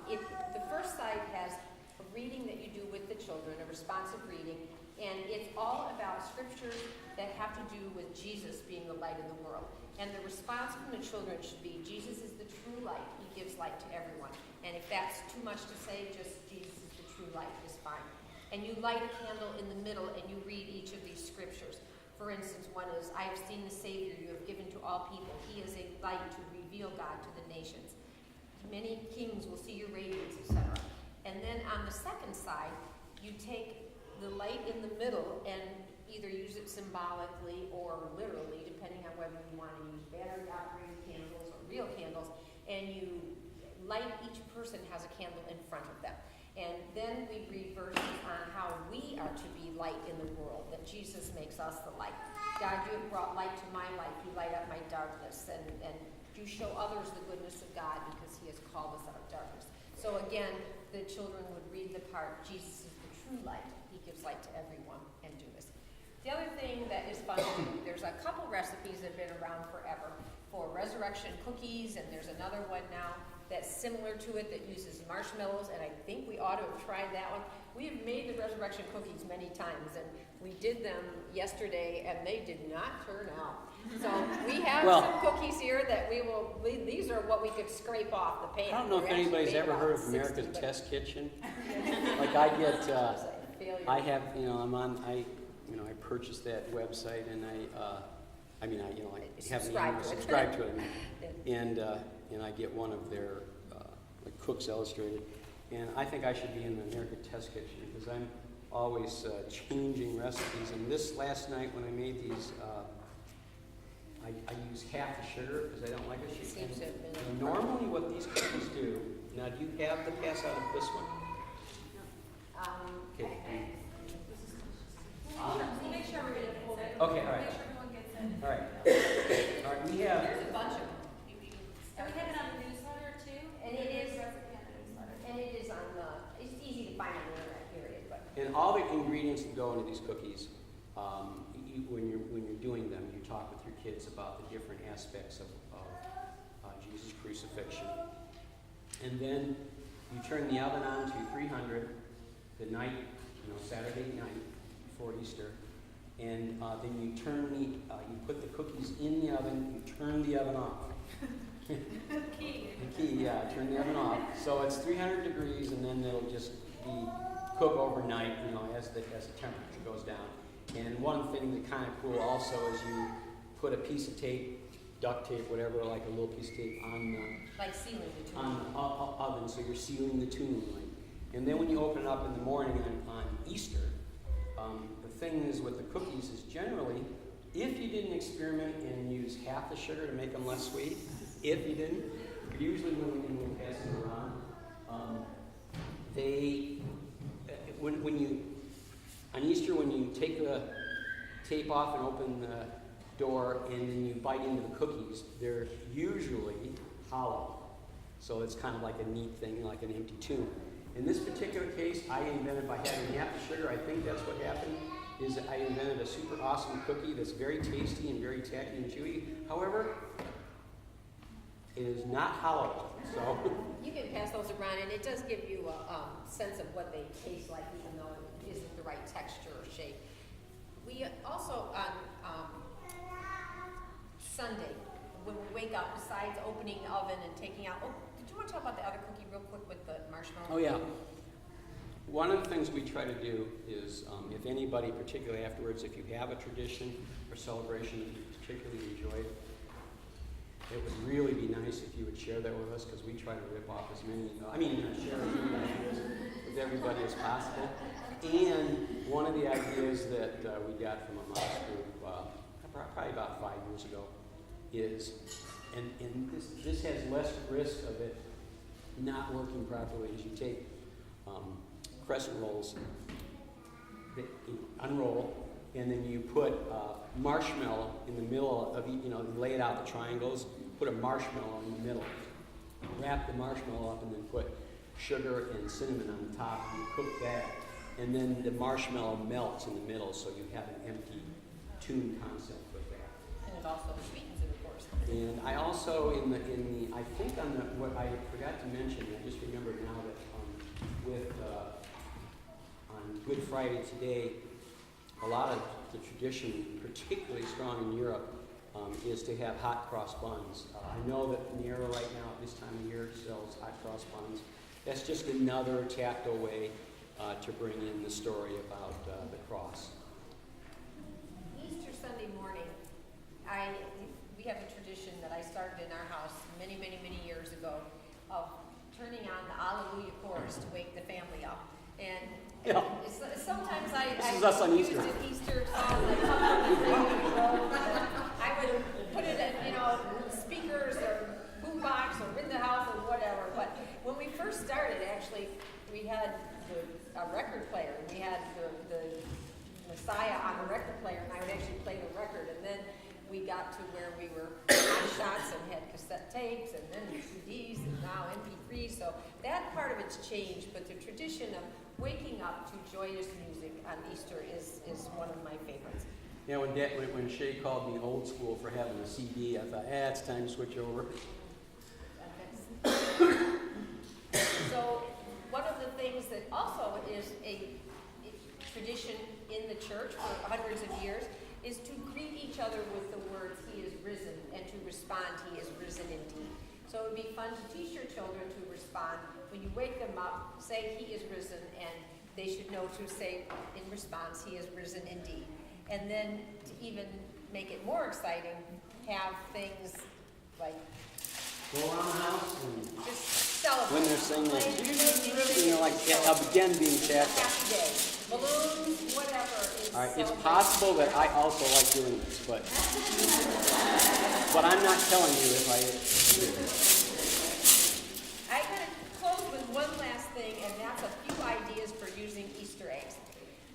Speaker 2: The first side has a reading that you do with the children, a responsive reading, and it's all about scriptures that have to do with Jesus being the light of the world. And the response from the children should be, Jesus is the true light. He gives light to everyone. And if that's too much to say, just Jesus is the true light is fine. And you light a candle in the middle and you read each of these scriptures. For instance, one is, I have seen the Savior you have given to all people. He is a light to reveal God to the nations. Many kings will see your radiance, etc. And then on the second side, you take the light in the middle and either use it symbolically or literally, depending on whether you want to use battery-operated candles or real candles, and you light, each person has a candle in front of them. And then we read verses on how we are to be light in the world, that Jesus makes us the light. God, you have brought light to my life. You light up my darkness, and you show others the goodness of God because he has called us out of darkness. So again, the children would read the part, Jesus is the true light. He gives light to everyone, and do this. The other thing that is fun, there's a couple recipes that have been around forever for resurrection cookies, and there's another one now that's similar to it that uses marshmallows, and I think we ought to have tried that one. We have made the resurrection cookies many times, and we did them yesterday, and they did not turn out. So we have some cookies here that these are what we could scrape off the pan.
Speaker 3: I don't know if anybody's ever heard of America's Test Kitchen. Like I get, I have, I purchased that website, and I haven't subscribed to it, and I get one of their like Cooks Illustrated, and I think I should be in the American Test Kitchen because I'm always changing recipes. And this last night when I made these, I use half the sugar because I don't like it. And normally, what these cookies do. Now, do you have the pass out of this one? Okay.
Speaker 2: We'll make sure we're going to pull it.
Speaker 3: Okay, all right.
Speaker 2: Make sure everyone gets in.
Speaker 3: All right. All right, we have.
Speaker 2: There's a bunch of them.
Speaker 4: Are we having it on the newsletter too?
Speaker 2: And it is on it's easy to find on the internet, period. But
Speaker 3: And all the ingredients that go into these cookies, when you're doing them, you talk with your kids about the different aspects of Jesus' crucifixion. And then you turn the oven on to 300 the night, Saturday night before Easter. And then you you put the cookies in the oven, you turn the oven off. The key, turn the oven off. So it's 300 degrees, and then it'll just be cook overnight, as the temperature goes down. And one thing that's kind of cool also is you put a piece of tape, duct tape, whatever, like a little piece of tape on the
Speaker 2: sealing the tomb.
Speaker 3: on the oven, so you're sealing the tomb. And then when you open it up in the morning on Easter, the thing is with the cookies is generally, if you didn't experiment and use half the sugar to make them less sweet, if you didn't, usually when we pass it around, on Easter when you take the tape off and open the door and then you bite into the cookies, they're usually hollow. So it's kind of like a neat thing, like an empty tomb. In this particular case, I invented by having half the sugar. I think that's what happened, is I invented a super awesome cookie that's very tasty and very tacky and chewy. However, It is not hollow, so.
Speaker 2: You can pass those around, and it does give you a sense of what they taste like, even though it isn't the right texture or shape. We also, on Sunday, when we wake up, besides opening the oven and taking out, did you want to talk about the other cookie real quick with the marshmallow?
Speaker 3: Oh, yeah. One of the things we try to do is, if anybody, particularly afterwards, if you have a tradition or celebration that you particularly enjoy, it would really be nice if you would share that with us, because we try to rip off as many, share as many ideas with everybody as possible. And one of the ideas that we got from a MOPS group probably about 5 years ago is, and this has less risk of it not working properly, is you take crescent rolls, that you unroll, and then you put marshmallow in the middle of, you lay it out the triangles, put a marshmallow in the middle, wrap the marshmallow up, and then put sugar and cinnamon on the top, and you cook that, and then the marshmallow melts in the middle, so you have an empty tune concept with that.
Speaker 2: And it also sweetens it, of course.
Speaker 3: And I also, I think on what I forgot to mention, I just remembered now that on Good Friday today, a lot of the tradition, particularly strong in Europe, is to have hot cross buns. I know that Panera right now at this time of year sells hot cross buns. That's just another tactile way to bring in the story about the cross.
Speaker 2: Easter Sunday morning, we have a tradition that I started in our house many, many, many years ago of turning on the Alleluia chorus to wake the family up. And
Speaker 3: Yeah.
Speaker 2: sometimes
Speaker 3: This is us on
Speaker 2: used
Speaker 3: Easter.
Speaker 2: an Easter song like Come on the Radio. I would put it in, speakers or boombox or in the house or whatever. But when we first started, actually, we had a record player. We had the Messiah on the record player, and I would actually play the record. And then we got to where we were on shots and had cassette tapes, and then CDs, and now MP3s. So that part of it's changed, but the tradition of waking up to joyous music on Easter is one of my favorites.
Speaker 3: Yeah, when Shay called me old school for having a CD, I thought, it's time to switch over.
Speaker 2: So one of the things that also is a tradition in the church for hundreds of years is to greet each other with the words, He is risen, and to respond, He is risen indeed. So it would be fun to teach your children to respond. When you wake them up, say, He is risen, and they should know to say in response, He is risen indeed. And then to even make it more exciting, have things like
Speaker 3: Go around the house and
Speaker 2: just celebrate.
Speaker 3: when they're singing, like again being tactile.
Speaker 2: Happy day. Balloons, whatever.
Speaker 3: All right, it's possible that I also like doing this, but I'm not telling you if I do.
Speaker 2: I'm going to close with one last thing, and that's a few ideas for using Easter eggs.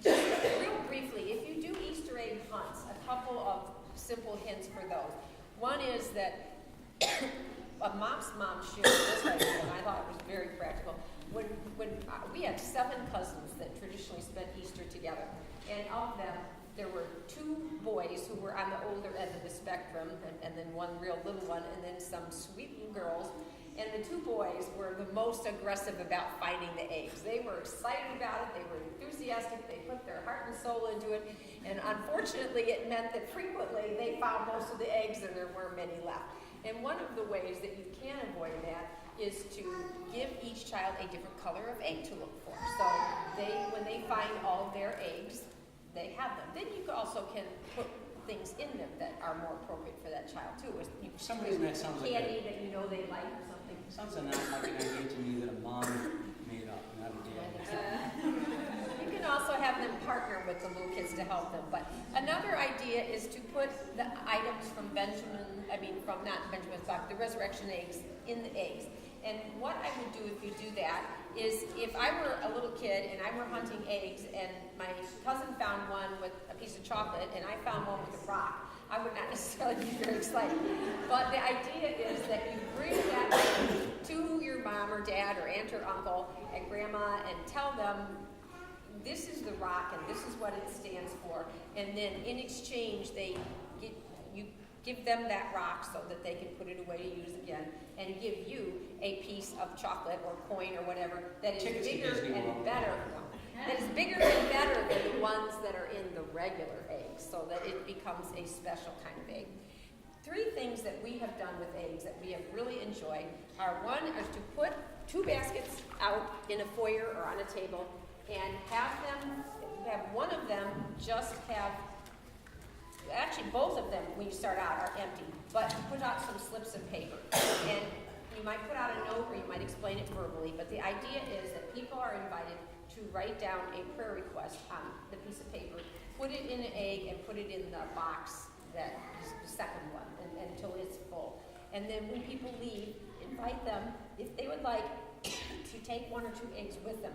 Speaker 2: Just real briefly, if you do Easter egg hunts, a couple of simple hints for those. One is that a MOPS mom shared this idea, and I thought it was very practical. When we had 7 cousins that traditionally spent Easter together, and of them, there were 2 boys who were on the older end of the spectrum, and then one real little one, and then some sweet little girls. And the 2 boys were the most aggressive about finding the eggs. They were excited about it, they were enthusiastic, they put their heart and soul into it, and unfortunately it meant that frequently they found most of the eggs and there were many left. And one of the ways that you can avoid that is to give each child a different color of egg to look for. So when they find all their eggs, they have them. Then you also can put things in them that are more appropriate for that child too.
Speaker 3: For some reason that sounds like
Speaker 2: candy that you know they like or something.
Speaker 3: sounds like an idea to me that a mom made up, not a dad.
Speaker 2: You can also have them partner with the little kids to help them. But another idea is to put the items from not Benjamin's box, the resurrection eggs, in the eggs. And what I would do if you do that is if I were a little kid and I were hunting eggs and my cousin found one with a piece of chocolate and I found one with a rock, I would not necessarily be very excited. But the idea is that you bring that egg to your mom or dad or aunt or uncle and grandma and tell them this is the rock and this is what it stands for. And then in exchange, you give them that rock so that they can put it away to use again, and give you a piece of chocolate or coin or whatever that is
Speaker 3: Tickets to
Speaker 2: bigger
Speaker 3: Disney
Speaker 2: and
Speaker 3: World.
Speaker 2: better. That is bigger and better than the ones that are in the regular eggs, so that it becomes a special kind of egg. 3 things that we have done with eggs that we have really enjoyed are, one is to put 2 baskets out in a foyer or on a table and have one of them just have, actually both of them when you start out are empty, but put out some slips of paper. And you might put out a note or you might explain it verbally, but the idea is that people are invited to write down a prayer request on the piece of paper, put it in an egg, and put it in the box that is the second one until it's full. And then when people leave, invite them, if they would like, to take 1 or 2 eggs with them,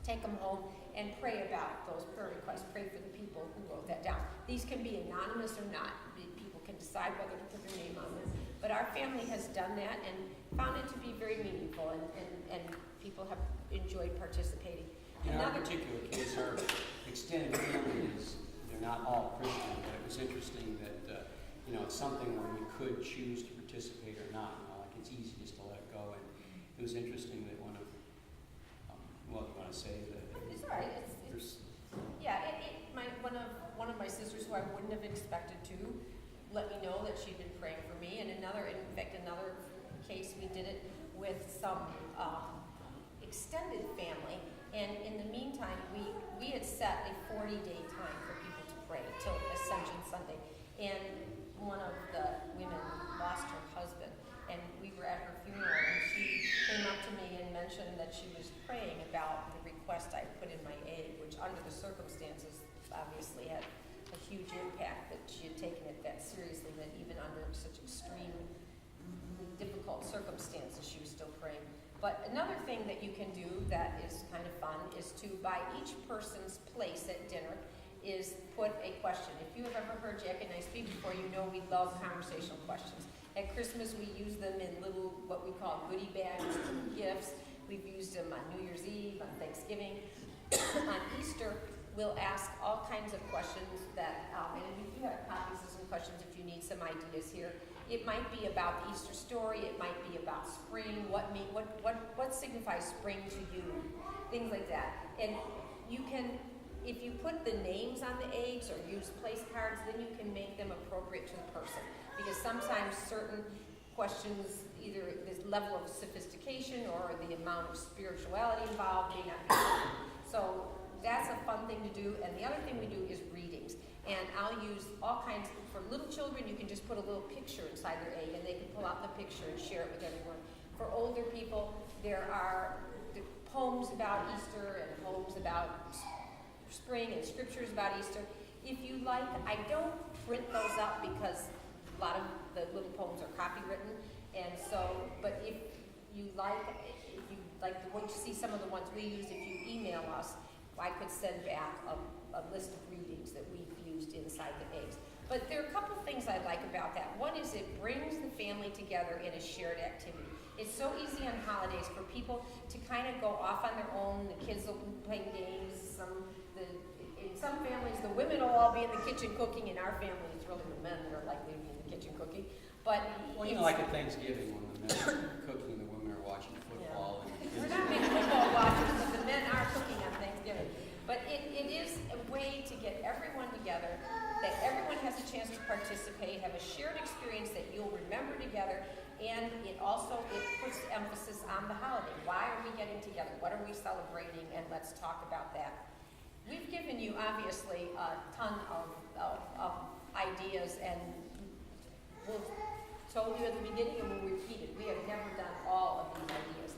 Speaker 2: take them home, and pray about those prayer requests. Pray for the people who wrote that down. These can be anonymous or not. People can decide whether to put their name on them. But our family has done that and found it to be very meaningful, and people have enjoyed participating.
Speaker 3: In our particular case, our extended family they're not all Christian, but it was interesting that, it's something where you could choose to participate or not. Like it's easy just to let it go. And it was interesting that one of, you want to say that?
Speaker 2: It's all right. One of my sisters who I wouldn't have expected to let me know that she'd been praying for me. And in another case, we did it with some extended family. And in the meantime, we had set a 40-day time for people to pray till Ascension Sunday. And one of the women lost her husband, and we were at her funeral, and she came up to me and mentioned that she was praying about the request I put in my egg, which under the circumstances obviously had a huge impact, that she had taken it that seriously, that even under such extreme, difficult circumstances, she was still praying. But another thing that you can do that is kind of fun is to, by each person's place at dinner, is put a question. If you have ever heard Jack and I speak before, you know we love conversational questions. At Christmas, we use them in little, what we call goodie bags, little gifts. We've used them on New Year's Eve, on Thanksgiving. On Easter, we'll ask all kinds of questions that, and if you have copies of some questions, if you need some ideas here. It might be about the Easter story. It might be about spring. What signifies spring to you? Things like that. And you can, if you put the names on the eggs or use place cards, then you can make them appropriate to the person. Because sometimes certain questions, either this level of sophistication or the amount of spirituality involved may not be. So that's a fun thing to do. And the other thing we do is readings. And I'll use all kinds, for little children, you can just put a little picture inside their egg and they can pull out the picture and share it with everyone. For older people, there are poems about Easter and poems about spring and scriptures about Easter. If you like, I don't print those up because a lot of the little poems are copywritten. And so, but if you like to see some of the ones we use, if you email us, I could send back a list of readings that we've used inside the eggs. But there are a couple things I like about that. One is it brings the family together in a shared activity. It's so easy on holidays for people to kind of go off on their own. The kids will be playing games. In some families, the women will all be in the kitchen cooking. In our family, it's really the men that are likely to be in the kitchen cooking. But
Speaker 3: like at Thanksgiving when the men are cooking, the women are watching football.
Speaker 2: Yeah. We're not big football watchers, but the men are cooking on Thanksgiving. But it is a way to get everyone together, that everyone has a chance to participate, have a shared experience that you'll remember together, and it puts emphasis on the holiday. Why are we getting together? What are we celebrating? And let's talk about that. We've given you, obviously, a ton of ideas, and we'll told you at the beginning and we'll repeat it. We have never done all of these ideas.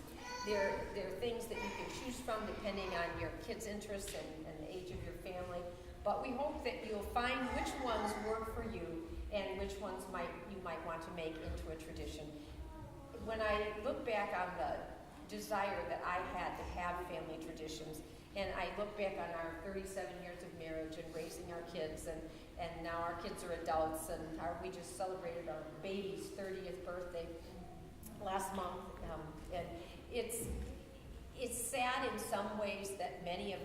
Speaker 2: There are things that you can choose from depending on your kids' interests and the age of your family. But we hope that you'll find which ones work for you and which ones you might want to make into a tradition. When I look back on the desire that I had to have family traditions, and I look back on our 37 years of marriage and raising our kids, and now our kids are adults, and we just celebrated our baby's 30th birthday last month, and it's sad in some ways that many of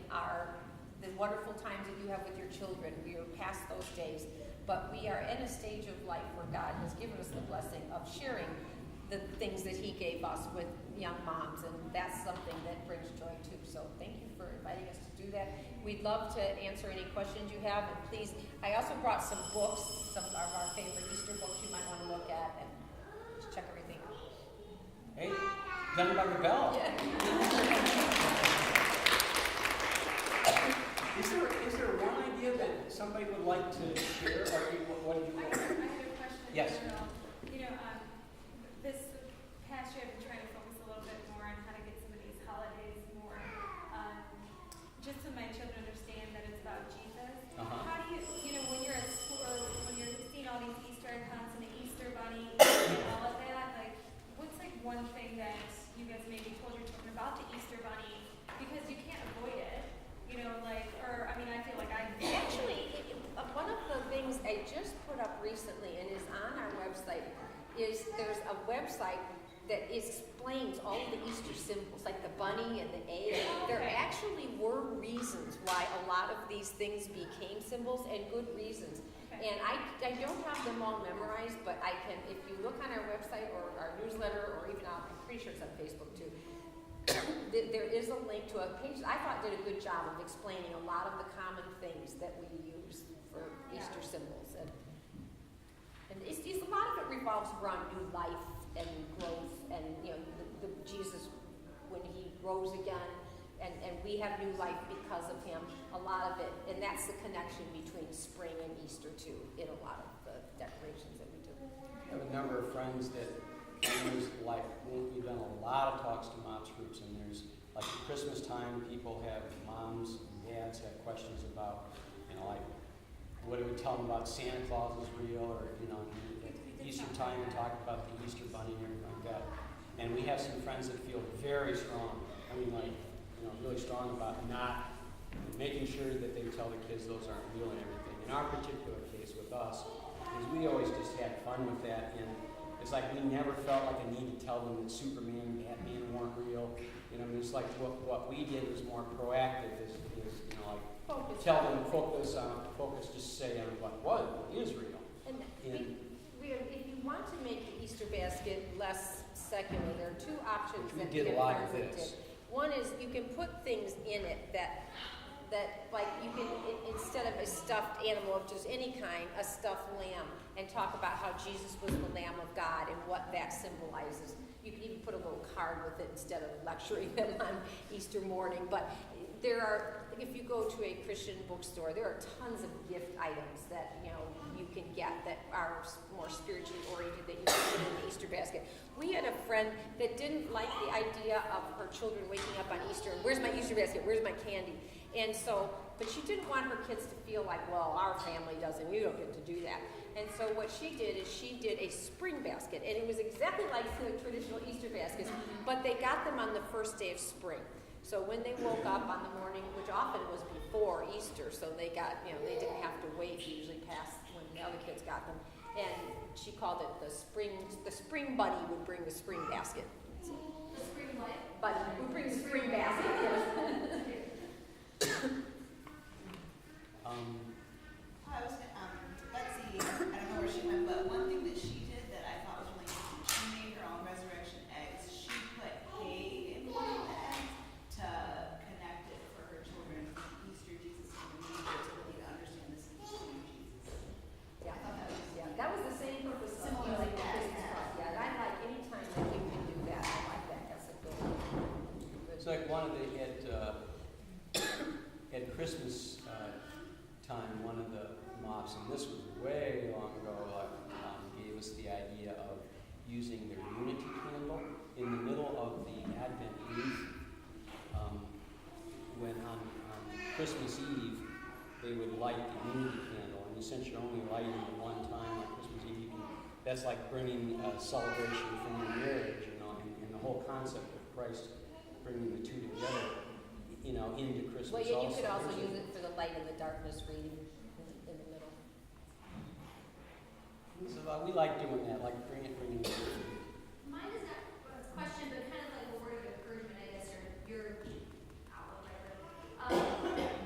Speaker 2: the wonderful times that you have with your children, we are past those days. but we are in a stage of life where God has given us the blessing of sharing the things that he gave us with young moms, and that's something that brings joy too. So thank you for inviting us to do that. We'd love to answer any questions you have, and please, I also brought some books, some of our favorite Easter books you might want to look at, and just check everything out.
Speaker 3: Hey, done by the bell.
Speaker 2: Yeah.
Speaker 3: Is there one idea that somebody would like to share, or what do you
Speaker 5: I
Speaker 3: think?
Speaker 5: had a question.
Speaker 3: Yes.
Speaker 5: This past year I've been trying to focus a little bit more on how to get some of these holidays more, just so my children understand that it's about Jesus. How do you, when you're at school, or when you're seeing all these Easter icons and the Easter bunny and all of that, like, what's like one thing that you guys maybe told your children about the Easter bunny, because you can't avoid it, I feel like I
Speaker 2: Actually, one of the things I just put up recently and is on our website is there's a website that explains all of the Easter symbols, like the bunny and the egg. There actually were reasons why a lot of these things became symbols, and good reasons.
Speaker 5: Okay.
Speaker 2: And I don't have them all memorized, but I can, if you look on our website or our newsletter, or even I'm pretty sure it's on Facebook too, there is a link to a page that I thought did a good job of explaining a lot of the common things that we use for Easter symbols. And it's a lot of it revolves around new life and growth, and the Jesus when he rose again, and we have new life because of him. A lot of it, and that's the connection between spring and Easter too, in a lot of the decorations that we do.
Speaker 3: I have a number of friends that we've done a lot of talks to MOPS groups, and there's like at Christmas time, people have moms and dads have questions about, like, what do we tell them about Santa Claus is real, or at Easter time we talk about the Easter bunny and everything like that. And we have some friends that feel very strong. Really strong about not making sure that they tell the kids those aren't real and everything. In our particular case with us, is we always just had fun with that, and it's like we never felt like a need to tell them that Superman and Batman weren't real. It's like what we did was more proactive, is tell them focus, just say on what is real.
Speaker 2: And if you want to make the Easter basket less secular, there are two options
Speaker 3: We
Speaker 2: that
Speaker 3: did a lot of this.
Speaker 2: did. One is you can put things in it that like you can, instead of a stuffed animal of just any kind, a stuffed lamb, and talk about how Jesus was the Lamb of God and what that symbolizes. You can even put a little card with it instead of lecturing them on Easter morning. But if you go to a Christian bookstore, there are tons of gift items that you can get that are more spiritually oriented that you can put in the Easter basket. We had a friend that didn't like the idea of her children waking up on Easter. Where's my Easter basket? Where's my candy? And so, but she didn't want her kids to feel like, well, our family doesn't, you don't get to do that. And so what she did is she did a spring basket, and it was exactly like the traditional Easter baskets, but they got them on the first day of spring. So when they woke up on the morning, which often was before Easter, so they got, they didn't have to wait usually past when the other kids got them. And she called it the spring bunny would bring the spring basket. So,
Speaker 4: The spring what?
Speaker 2: bunny would bring the spring basket.
Speaker 6: I was, Betsy, I don't know where she went, but one thing that she did that I thought was really interesting, she made her own resurrection eggs. She put hay in one of the eggs to connect it for her children. Easter, Jesus, and nativity, to understand this is the story of Jesus.
Speaker 2: Yeah,
Speaker 6: I thought that was
Speaker 2: that was the same purpose.
Speaker 6: Similar
Speaker 2: like
Speaker 6: like
Speaker 2: the
Speaker 6: that,
Speaker 2: Christmas
Speaker 6: yeah.
Speaker 2: card. Yeah, and I like any time that you can do that. I like that. That's a good.
Speaker 3: It's like one of the at Christmas time, one of the MOPS, and this was way long ago, gave us the idea of using their unity candle in the middle of the Advent wreath. When on Christmas Eve, they would light the unity candle, and since you're only lighting it one time on Christmas Eve, that's like bringing a celebration from your marriage, and the whole concept of Christ bringing the two together, into Christmas.
Speaker 2: Well, you could also use it for the light and the darkness reading in the middle.
Speaker 3: So we like doing that, like bringing it.
Speaker 4: Mine is not a question, but kind of like a word of encouragement, I guess, or your outlook, whatever.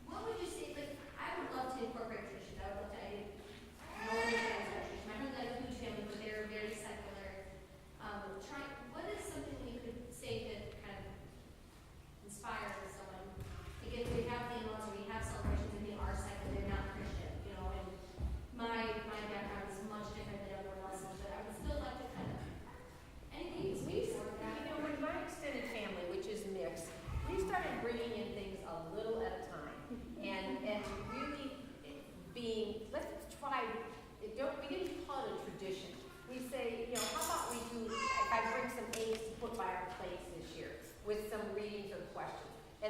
Speaker 4: What would you say, like, I would love to incorporate traditions, I would love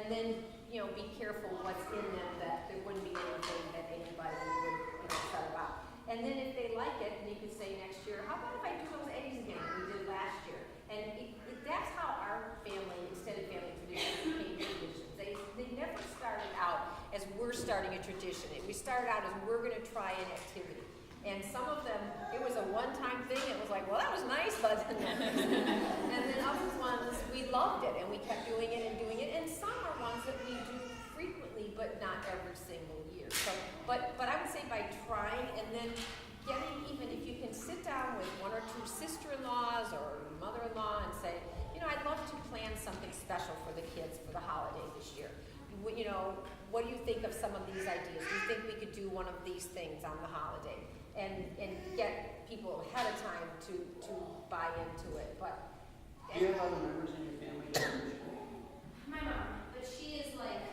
Speaker 2: and then, be careful what's in them, that there wouldn't be anything that anybody would, upset about. And then if they like it, then you could say next year, how about if I do those eggs again that we did last year? And that's how our family, extended family traditions became traditions. They never started out as we're starting a tradition. We started out as we're going to try an activity. And some of them, it was a one-time thing. It was like, well, that was nice, but and then other ones, we loved it, and we kept doing it and doing it. And some are ones that we do frequently, but not every single year. So, but I would say by trying, and then getting, even if you can sit down with one or two sister-in-laws or mother-in-law and say, I'd love to plan something special for the kids for the holiday this year. What do you think of some of these ideas? Do you think we could do one of these things on the holiday? And get people ahead of time to buy into it. But
Speaker 3: do you have other members in your family that are Christian?
Speaker 4: My mom, but she is like,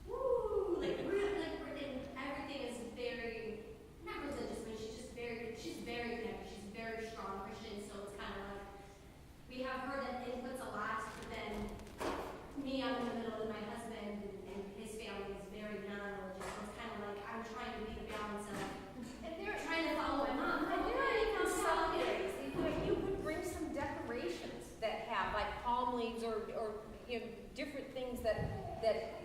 Speaker 4: woo, like really, like everything is very, not religious, but she's very connected. She's very strong Christian, so it's kind of like, we have her that inputs a lot, but then me, I'm in the middle, and my husband and his family is very non-religious. So it's kind of like I'm trying to be the balance of, and they're trying to follow my mom.
Speaker 2: And there are even some days, you could bring some decorations that have like palm leaves or different things that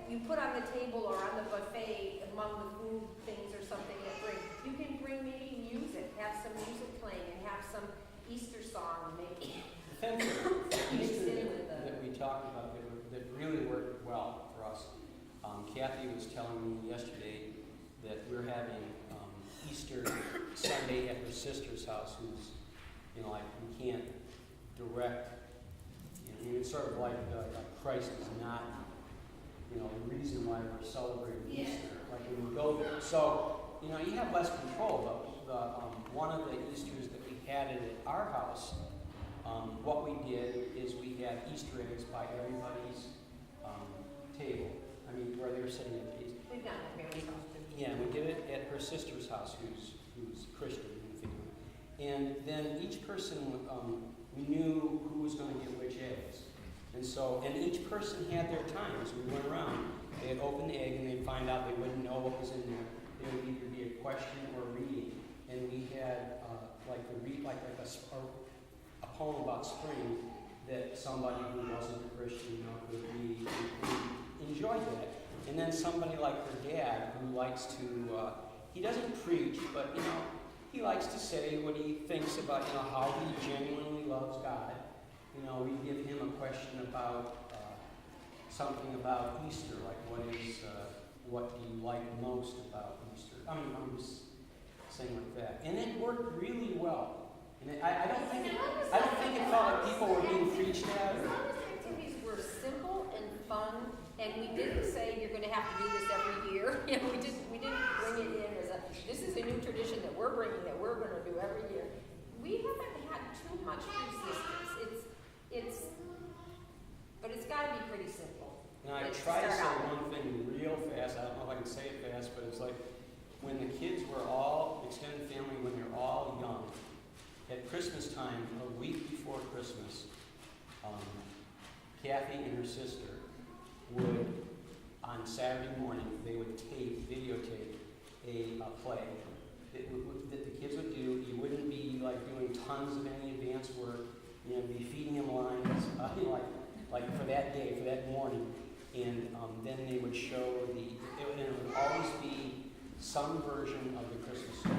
Speaker 2: you put on the table or on the buffet among the food things or something that bring. You can bring maybe music, have some music playing, and have some Easter song maybe.
Speaker 3: The thing that we talked about that really worked well for us, Kathy was telling me yesterday that we're having Easter Sunday at her sister's house, who's, like we can't direct, it's sort of like Christ is not, the reason why we're celebrating Easter, like when we go there. So, you have less control, but one of the Easters that we had at our house, what we did is we had Easter eggs by everybody's table. I mean, where they were sitting at the table.
Speaker 2: We've done it at Mary's house too.
Speaker 3: Yeah, we did it at her sister's house, who's Christian in the family. And then each person knew who was going to get which eggs. And so, and each person had their time as we went around. They'd open the egg and they'd find out they wouldn't know what was in there. There would either be a question or a reading. And we had a poem about spring that somebody who wasn't a Christian could read. We enjoyed that. And then somebody like her dad who likes to, he doesn't preach, but he likes to say what he thinks about, how he genuinely loves God. We give him a question about something about Easter, like what do you like most about Easter? I'm just saying like that. And it worked really well. And I don't think it felt like people were being preached at.
Speaker 2: As long as the activities were simple and fun, and we didn't say you're going to have to do this every year. We didn't bring it in as this is a new tradition that we're bringing that we're going to do every year. We haven't had too much resistance. But it's got to be pretty simple.
Speaker 3: And I try to say one thing real fast. I don't know if I can say it fast, but it's like when the kids were all extended family, when they're all young. At Christmas time, a week before Christmas, Kathy and her sister would, on Saturday morning, they would videotape a play that the kids would do. You wouldn't be like doing tons of any advanced work. Be feeding them lines, like for that day, for that morning, and then they would show it would always be some version of the Christmas story.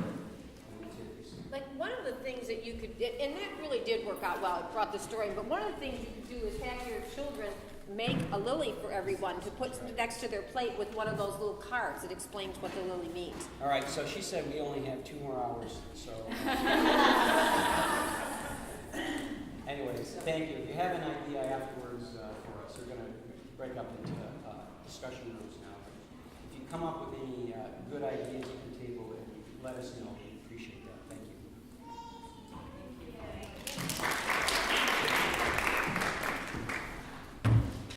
Speaker 2: Like one of the things that you could, and that really did work out well, it brought the story, but one of the things you could do is have your children make a lily for everyone to put next to their plate with one of those little cards that explains what the lily means.
Speaker 3: All right, so she said we only have 2 more hours, so. Anyways, thank you. If you have an idea afterwards for us, we're going to break up into discussion rooms now. If you come up with any good ideas at the table, let us know.